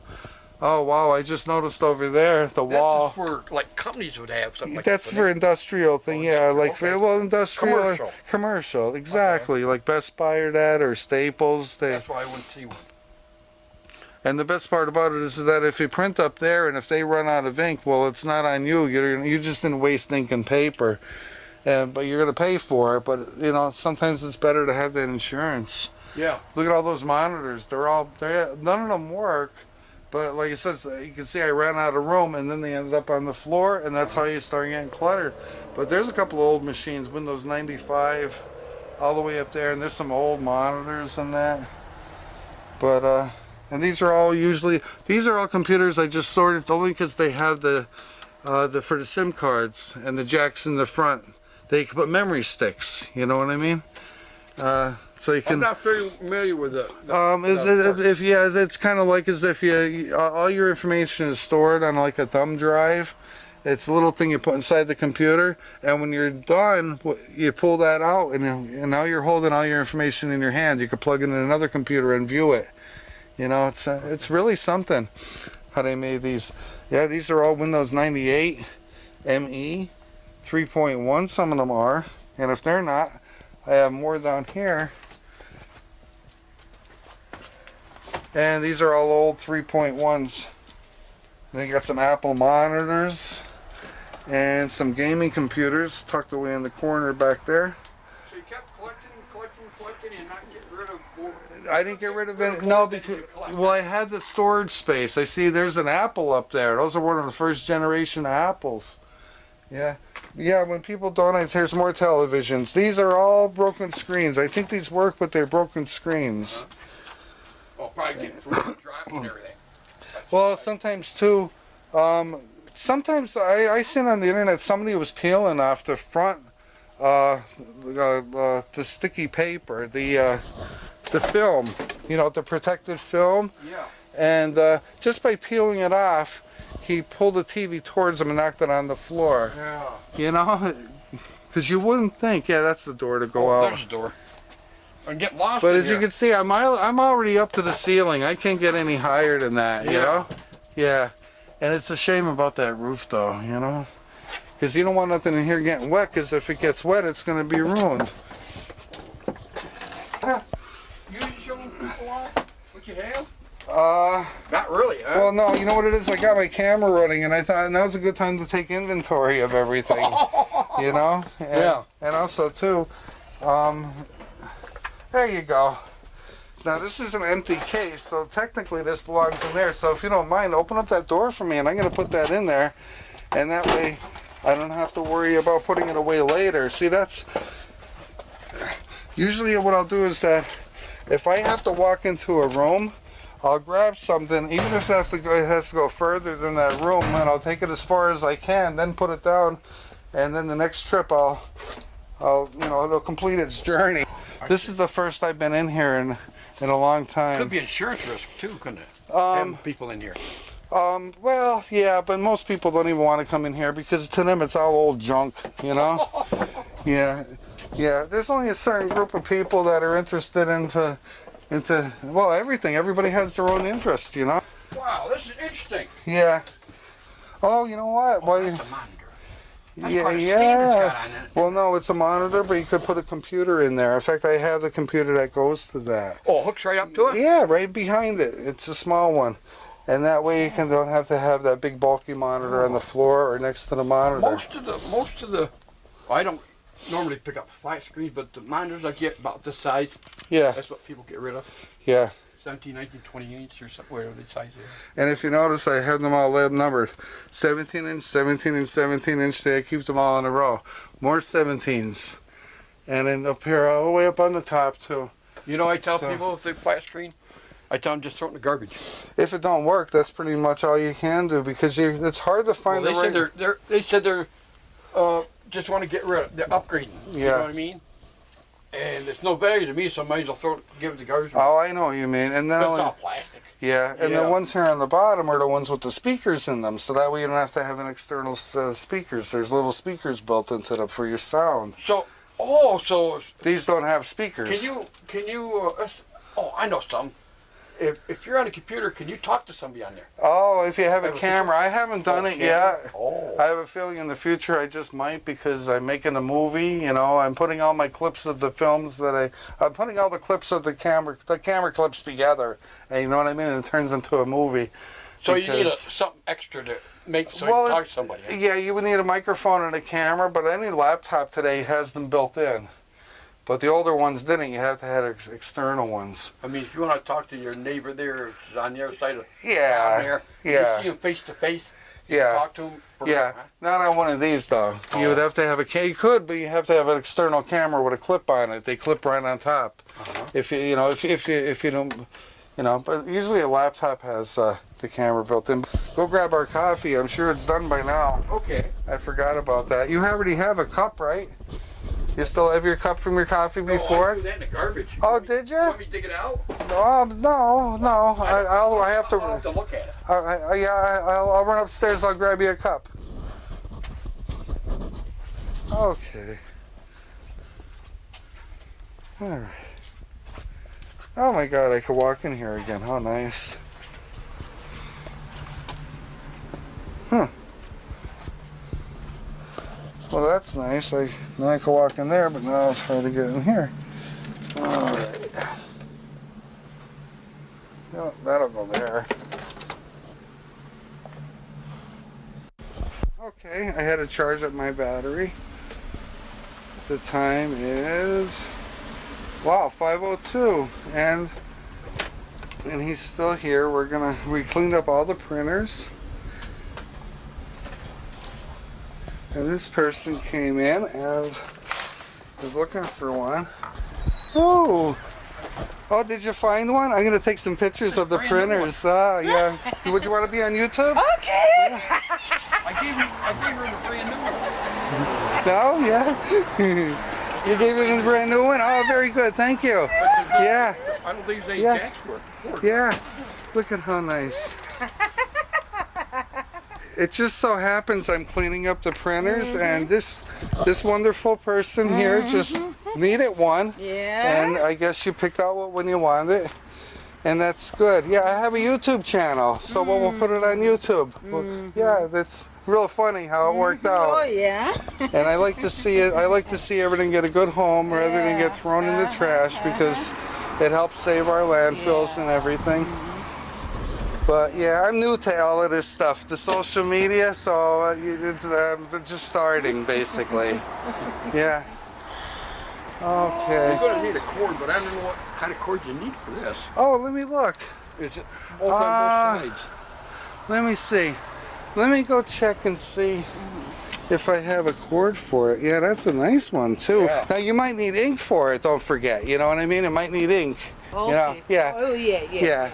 Oh wow! I just noticed over there the wall. That's for like companies would have something like that's that. for industrial thing, yeah, like well, industrial, commercial, exactly, like Best Buy or that, or Staples. That's why I wouldn't see one. And the best part about it is that if you print up there and if they run out of ink, well, it's not on you. You just didn't waste ink and paper, but you're gonna pay for it. But you know, sometimes it's better to have that insurance. Yeah. Look at all those monitors. None of them work. But like it says, you can see I ran out of room, and then they ended up on the floor, and that's how you start getting cluttered. But there's a couple of old machines, Windows 95, all the way up there, and there's some old monitors and that. But and these are all computers I just sorted only because they have the for the SIM cards and the jacks in the front. They can put memory sticks. You know what I mean? So you can. I'm not very familiar with it. It's kind of like as if all your information is stored on like a thumb drive. It's a little thing you put inside the computer, and when you're done, you pull that out, and now you're holding all your information in your hand. You can plug it in another computer and view it. You know, it's really something how they made these. Yeah, these are all Windows 98 ME 3.1. Some of them are, and if they're not, I have more down here. And these are all old 3.1s. They got some Apple monitors and some gaming computers tucked away in the corner back there. So you kept collecting. Why can you not get rid of more? I didn't get rid of it. No, because well, I had the storage space. I see there's an apple up there. Those are one of the first generation apples. Yeah. Yeah, when people donate, here's more televisions. These are all broken screens. I think these work, but they're broken screens. Oh, probably get food dropping and everything. Well, sometimes too. Sometimes I seen on the internet somebody was peeling off the front, the sticky paper, the film, you know, the protected film. Yeah. And just by peeling it off, he pulled the TV towards him and knocked it on the floor. Yeah. You know, because you wouldn't think. Yeah, that's the door to go out. There's the door. And get lost. But in as here. you can see, I'm already up to the ceiling. I can't get any higher than that. You know. Yeah. And it's a shame about that roof, though. You know, because you don't want nothing in here getting wet. Because if it gets wet, it's going to be ruined. You showing people what you have? Not really, huh? Well, no, you know what it is? I got my camera running, and I thought now's a good time to take inventory of everything. You know? And, Yeah. And also, too, there you go. Now, this is an empty case, so technically this belongs in there. So if you don't mind, open up that door for me, and I'm going to put that in there. And that way, I don't have to worry about putting it away later. See, that's... Usually what I'll do is that if I have to walk into a room, I'll grab something, even if it has to go further than that room, and I'll take it as far as I can, then put it down, and then the next trip I'll you know, it'll complete its journey. This is the first I've been in here in a long time. Could be insurance risk too, couldn't it? Having people in here. Well, yeah, but most people don't even want to come in here because to them it's all old junk, you know? Yeah. Yeah, there's only a certain group of people that are interested into well, everything. Everybody has their own interest, you know? Wow, this is interesting. Yeah. Oh, you know what? Oh, well, that's a monitor. That's yeah, part of yeah. Steven's got on it. Well, no, it's a monitor, but you could put a computer in there. In fact, I have the computer that goes to that. Oh, hooks right up to it? Yeah, right behind it. It's a small one. And that way you don't have to have that big bulky monitor on the floor or next to the monitor. Most of the, I don't normally pick up flat screens, but the monitors I get about this size. Yeah. That's what people get rid of. Yeah. 17, 19, 20 inch or something, whatever the size is. And if you notice, I have them all numbered. 17 inch, 17 inch, 17 inch. I keep them all in a row. More 17s. And then up here, all the way up on the top, too. You know, I tell people if they flat screen, I tell them just throw it in the garbage. If it don't work, that's pretty much all you can do because it's hard to find well, the right... They said they're just want to get rid of, they're upgrading. Yeah. You know what I mean? And it's no value to me, so I might as well give it to garbage. Oh, I know what you mean. And then it's all plastic. Yeah, and the ones here on the bottom are the ones with the speakers in them, so that way you don't have to have an external speakers. There's little speakers built into them for your sound. So these don't have speakers. Can you? Oh, I know some. If you're on a computer, can you talk to somebody on there? Oh, if you have a camera. I haven't done it yet. Oh. I have a feeling in the future I just might because I'm making a movie, you know. I'm putting all my clips of the films that I'm putting all the clips of the camera clips together, and you know what I mean? And it turns into a movie. So you need something extra to make so you can talk to somebody. Yeah, you would need a microphone and a camera, but any laptop today has them built in. But the older ones didn't. You have to have external ones. I mean, if you want to talk to your neighbor there, on the other side of down there, yeah, you see him face to face. Yeah, talk to him. Not on one of these though. Oh. You would have to have you could, but you have to have an external camera with a clip on it. They clip right on top. If you don't, you know. But usually a laptop has the camera built in. Go grab our coffee. I'm sure it's done by now. Okay. I forgot about that. You already have a cup, right? You still have your cup from your coffee before? I threw that in the garbage. Oh, did you? Want me to dig it out? No. I have to. I'll have to look at it. I'll run upstairs. I'll grab you a cup. Okay. All right. Oh my God! I could walk in here again. How nice. Huh. Well, that's nice. Now I can walk in there, but now it's hard to get in here. All right. No, that'll go there. Okay, I had to charge up my battery. The time is Wow, 502, and he's still here. We cleaned up all the printers, and this person came in and was looking for one. Oh, did you find one? I'm gonna take some pictures of the printers. Ah, yeah. Would you want to be on YouTube? Okay. Yeah. I gave her the brand new one. No, yeah. You gave it a brand new one? Oh, very good. Thank you. Yeah. I don't think there's any Yeah. jacks for it. Yeah. Look at how nice. It just so happens I'm cleaning up the printers, and this wonderful person here just needed one. Yeah. And I guess you picked out what one you wanted. And that's good. Yeah, I have a YouTube channel, so we'll put it on YouTube. Well, yeah, that's real funny how it worked out. Oh yeah. And I like to see it. I like to see everything get a good home rather than get thrown in the trash, because it helps save our landfills and everything. But yeah, I'm new to all of this stuff, the social media, so I'm just starting basically. Yeah. Okay. You're gonna need a cord, but I don't know what kind of cord you need for this. Oh, let me look. Is it both on both sides? Let me see. Let me go check and see if I have a cord for it. Yeah, that's a nice one too. Yeah. Now you might need ink for it, don't forget. You know what I mean? It might need ink. Okay. You know? Yeah. Oh yeah.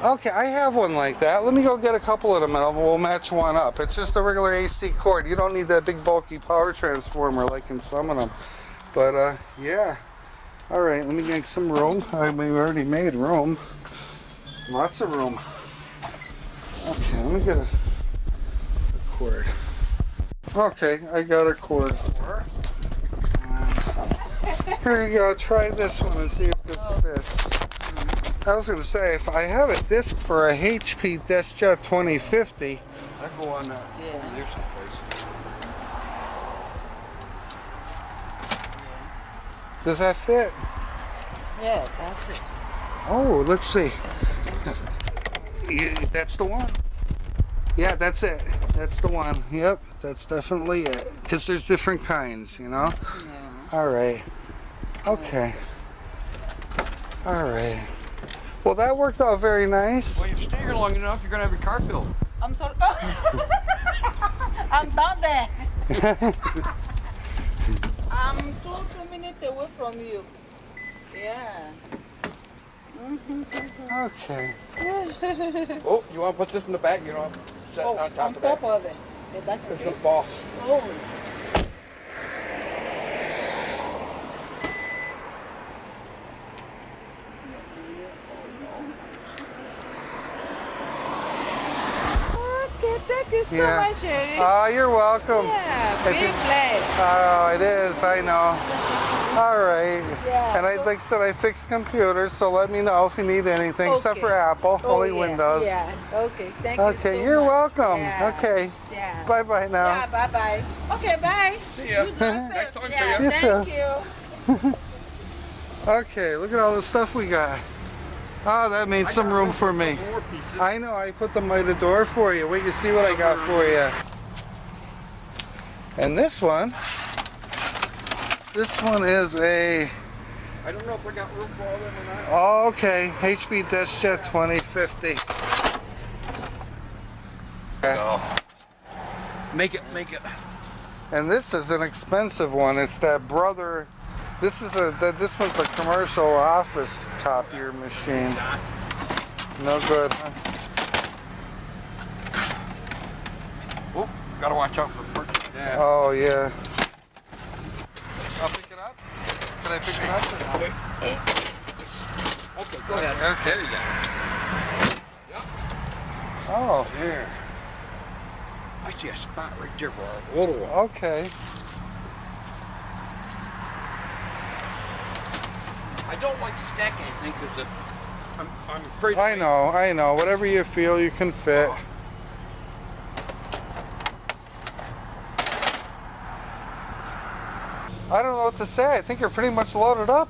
Okay, I have one like that. Let me go get a couple of them and we'll match one up. It's just a regular AC cord. You don't need that big bulky power transformer like in some of them. But yeah. All right, let me get some room. We already made room. Lots of room. Okay, let me get a cord. Okay, I got a cord for her. Here you go, try this one and see if this fits. I was going to say, if I have a disc for a HP DeskJet 2050. I go on there's someplace. Does that fit? Yeah, that's it. Oh, let's see. Yeah, that's the one. Yeah, that's it. That's the one. Yep, that's definitely it. Because there's different kinds, you know? Yeah. All right. Okay. All right. Well, that worked out very nice. Well, you stay here long enough, you're going to have your car filled. I'm sorry. I'm done there. I'm 2 minutes away from you. Yeah. Okay. Oh, you want to put this in the back? You don't have to set it on top of that. of it. The back There's of no it. ball. Oh. Okay, thank you so much, Eddie. Oh, you're welcome. Yeah, be blessed. Oh, it is, I know. All right. Yeah, And like I said, I fix computers, so let me know if you need anything, except for Apple, only Windows. Yeah, okay, thank you so Okay, you're much. welcome. Yeah. Okay. Yeah. Bye-bye now. Yeah, bye-bye. Okay, bye. See ya. You drive safe. Next time, Yeah, see ya. thank you. Okay, look at all the stuff we got. Oh, that made some room for me. I know, I put them by the door for you. Wait, you see what I got for you. And this one is a... I don't know if I got room for all of them or not. Oh, okay, HP DeskJet 2050. Go. Make it. And this is an expensive one. It's that Brother. This one's a commercial office copier machine. No good, huh? Oh, gotta watch out for purchase. Yeah. Oh yeah. I'll pick it up. Can I pick it up? Okay, go ahead. Okay, there you go. Yep. Oh. There. I see a spot right there for a little one. Okay. I don't like to stack anything because I'm afraid. I know. Whatever you feel you can fit. Oh. I don't know what to say. I think you're pretty much loaded up.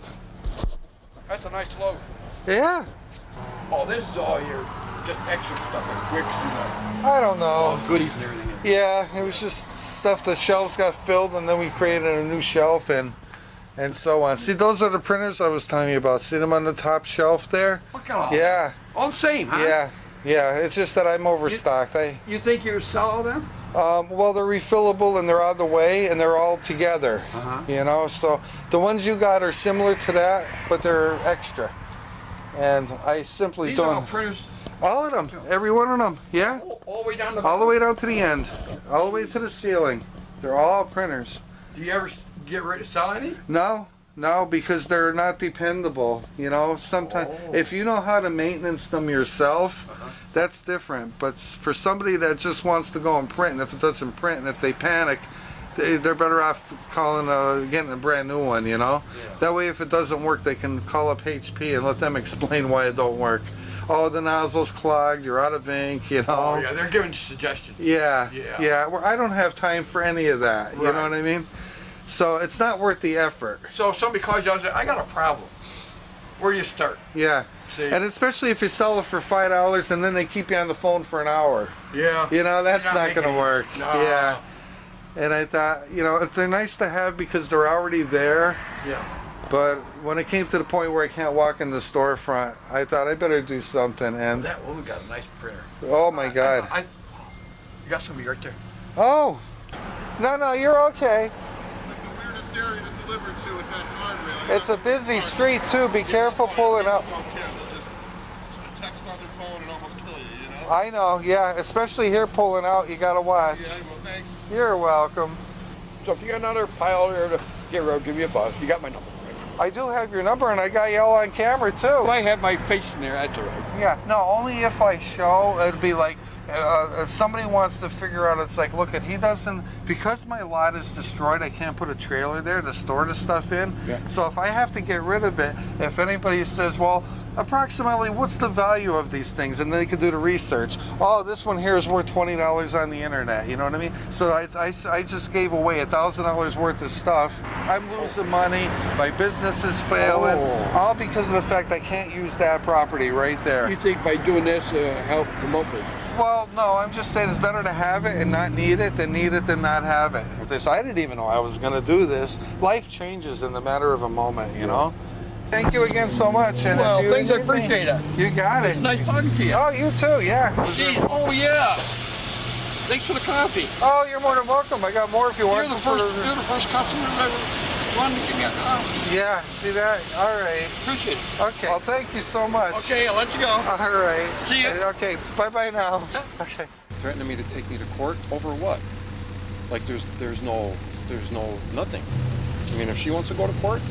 That's a nice load. Yeah. Oh, this is all your just extra stuff like wicks and I don't know. all goodies and everything. Yeah, it was just stuff. The shelves got filled, and then we created a new shelf, and and so on. See, those are the printers I was telling you about. See them on the top shelf there? Look at all. Yeah. All the same, huh? Yeah. Yeah. It's just that I'm overstocked. You think you sell them? Well, they're refillable and they're out of the way and they're all together. You know, so the ones you got are similar to that, but they're extra. And I simply These don't. are all printers. All of them, every one of them, yeah. All the way down to All the way down to the end, all the way to the ceiling. They're all printers. Do you ever get ready to sell any? No, because they're not dependable. You know, sometimes if you know how to maintenance them yourself, that's different. But for somebody that just wants to go and print, and if it doesn't print, and if they panic, they're better off getting a brand new one. You know, that way if it doesn't work, they can call up HP and let them explain why it don't work. Oh, the nozzle's clogged, you're out of ink, you know. Oh, yeah, they're giving suggestions. Yeah. Well, I don't have time for any of that, you know what I mean? So it's not worth the effort. So if somebody calls you out and says, I got a problem, where do you start? Yeah. See? And especially if you sell it for $5 and then they keep you on the phone for an hour. Yeah. You know, that's not going to work. No. Yeah. And I thought, you know, they're nice to have because they're already there. Yeah. But when it came to the point where I can't walk in the storefront, I thought I better do something. And That one got a nice printer. oh my God! You got somebody right there. Oh, no, you're okay. It's like the weirdest area to deliver to with that guardrail. It's a busy street too. Be careful pulling up. People don't care. They'll just text on their phone and almost kill you, you know? I know, yeah. Especially here pulling out, you gotta watch. Yeah, well, thanks. You're welcome. So if you got another pile there to get rid of, give me a buzz. You got my number. I do have your number, and I got you all on camera too. If I have my face in there, that's all right. Yeah, no, only if I show. It'd be like if somebody wants to figure out. It's like, look, he doesn't, because my lot is destroyed. I can't put a trailer there to store the stuff in. Yeah. So if I have to get rid of it, if anybody says, well, approximately what's the value of these things, and then they can do the research. Oh, this one here is worth $20 on the internet. You know what I mean? So I just gave away $1,000 worth of stuff. I'm losing money. My business is failing, all because of the fact I can't use that property right there. You think by doing this help promote business? Well, no, I'm just saying it's better to have it and not need it than not have it. I didn't even know I was going to do this. Life changes in the matter of a moment, you know? Thank you again so much. And well, if you thanks, I need me, appreciate it. You got it. It's nice talking to you. Oh, you too, yeah. Oh, yeah. Thanks for the coffee. Oh, you're more than welcome. I got more if you want. You're the first customer that ever wanted to give me a coffee. Yeah, see that? All right. Appreciate it. Okay. Well, thank you so much. Okay, I'll let you go. All right. See ya. Okay, bye-bye now. Yeah. Okay. Threatening me to take me to court over what? Like there's no nothing. I mean, if she wants to go to court,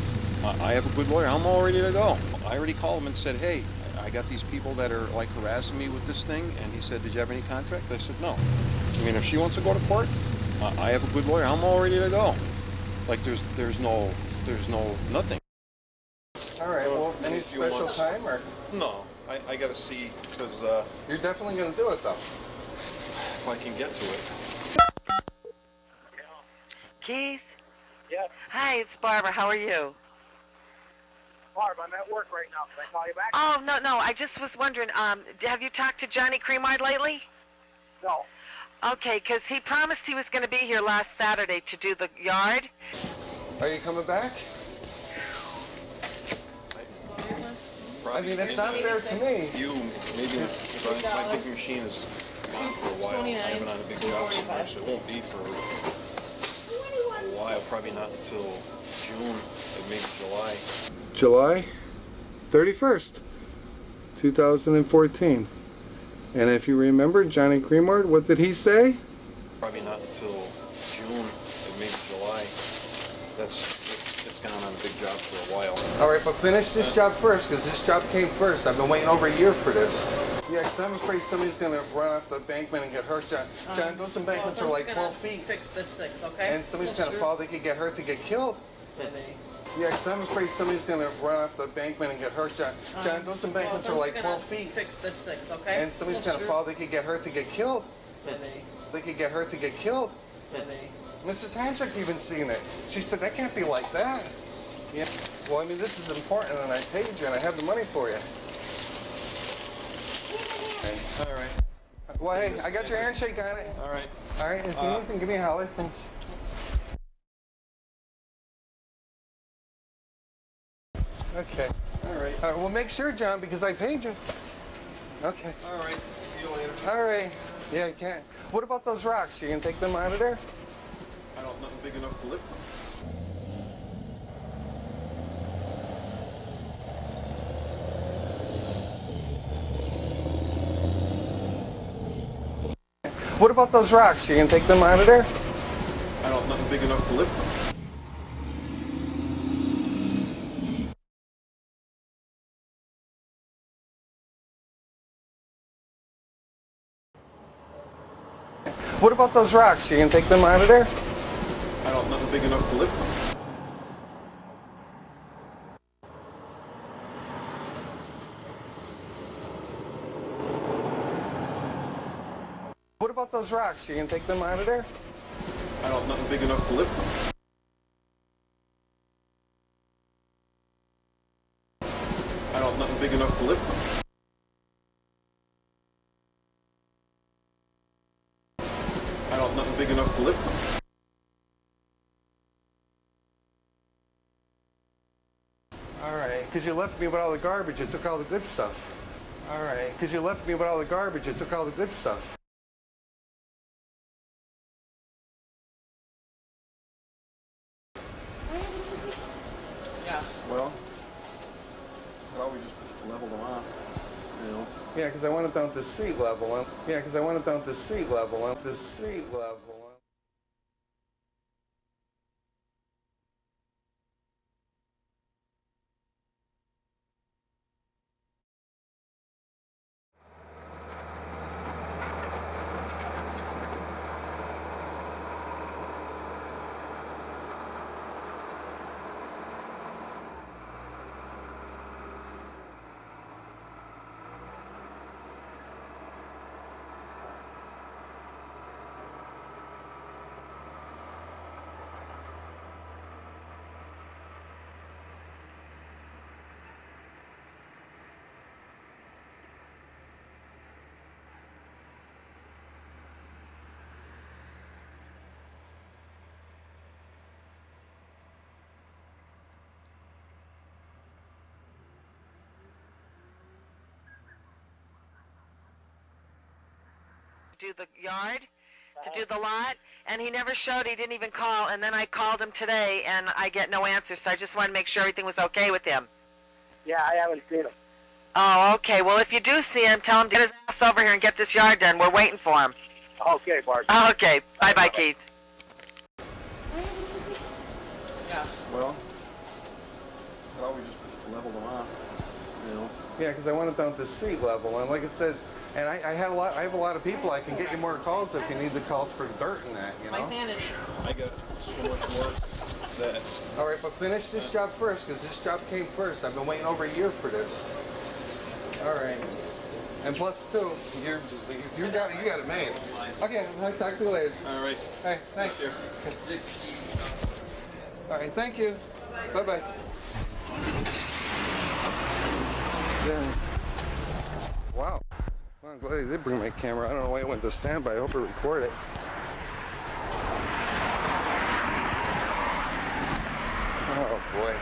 I have a good lawyer. I'm all ready to go. I already called him and said, hey, I got these people that are like harassing me with this thing. And he said, did you have any contract? I said, no. I mean, if she wants to go to court, I have a good lawyer. I'm all ready to go. Like there's no nothing. All right. Well, any special time or? No, I got to see because You're definitely going to do it though. if I can get to it. Keith? Yeah. Hi, it's Barbara. How are you? Barb, I'm at work right now. Can I call you back? Oh, no. I just was wondering, have you talked to Johnny Cremard lately? No. Okay, because he promised he was going to be here last Saturday to do the yard. Are you coming back? I mean, it's not fair to me. Maybe because my big machine is gone for a while. I haven't had a big job somewhere, so it won't be for a while. Probably not until June, maybe July. July 31st, 2014. And if you remember Johnny Cremard, what did he say? Probably not until June, maybe July. It's gone on a big job for a while. All right, but finish this job first, because this job came first. I've been waiting over a year for this. Yeah, because I'm afraid somebody's going to run off the embankment and get hurt. John, those embankments are like 12 feet. Fix this 6, okay? And somebody's going to fall, they could get hurt, they get killed. Yeah, because I'm afraid somebody's going to run off the embankment and get hurt. John, those embankments are like 12 feet. Fix this 6, okay? And somebody's going to fall, they could get hurt, they get killed. They could get hurt, they get killed. Mrs. Hanchuk even seen it. She said, that can't be like that. Yeah. Well, I mean, this is important, and I paid you, and I have the money for you. All right. Well, hey, I got your handshake on it. All right. All right, if you need anything, give me a holler. Thanks. Okay. All right. Well, make sure, John, because I paid you. Okay. All right. See you later. All right. Yeah, you can't. What about those rocks? You can take them out of there? I don't, nothing big enough to lift them. What about those rocks? You can take them out of there? I don't, nothing big enough to lift them. What about those rocks? You can take them out of there? I don't, nothing big enough to lift them. What about those rocks? You can take them out of there? I don't, nothing big enough to lift them. I don't, nothing big enough to lift them. I don't, nothing big enough to lift them. All right, because you left me with all the garbage. You took all the good stuff. All right, because you left me with all the garbage. You took all the good stuff. Yeah. Well, I always just level them off, you know. Yeah, because I want it down at the street level. Yeah, because I want it down at the street level. The street level. Do the yard, to do the lot, and he never showed. He didn't even call, and then I called him today, and I get no answer, so I just wanted to make sure everything was okay with him. Yeah, I haven't seen him. Oh, okay. Well, if you do see him, tell him to get his ass over here and get this yard done. We're waiting for him. Okay, Bart. Okay. Bye-bye, Keith. Yeah. Well, I always just level them off, you know. Yeah, because I want it down at the street level. And like it says, and I have a lot of people. I can get you more calls if you need the calls for dirt and that, you know. My sanity. I got so much work that... All right, but finish this job first, because this job came first. I've been waiting over a year for this. All right. And plus two, you got it made. Okay, I'll talk to you later. All right. Hey, thanks. All right, thank you. Bye-bye. Wow. Well, I'm glad they did bring my camera. I don't know why it went to standby. I hope it recorded it. Oh, boy.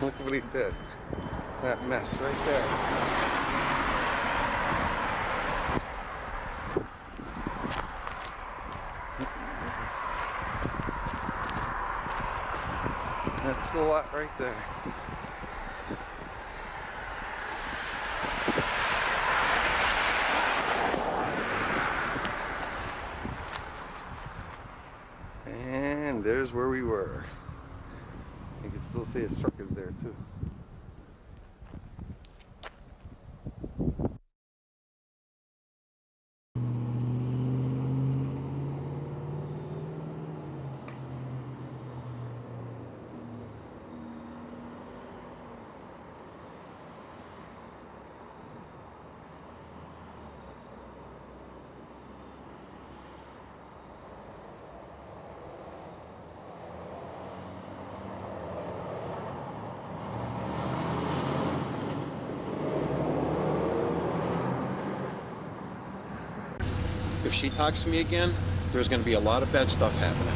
Look what he did. That mess right there. That's the lot right there. And there's where we were. You can still see his truck is there too. If she talks to me again, there's going to be a lot of bad stuff happening.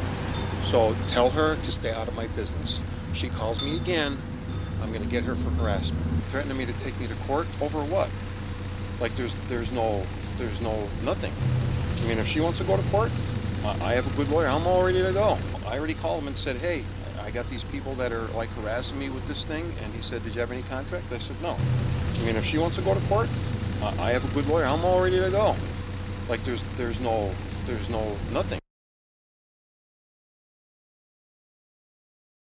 So tell her to stay out of my business. She calls me again, I'm going to get her for harassment. Threatening me to take me to court over what? Like there's no nothing. I mean, if she wants to go to court, I have a good lawyer. I'm all ready to go. I already called him and said, hey, I got these people that are like harassing me with this thing. And he said, did you have any contract? I said, no. I mean, if she wants to go to court, I have a good lawyer. I'm all ready to go. Like there's no nothing.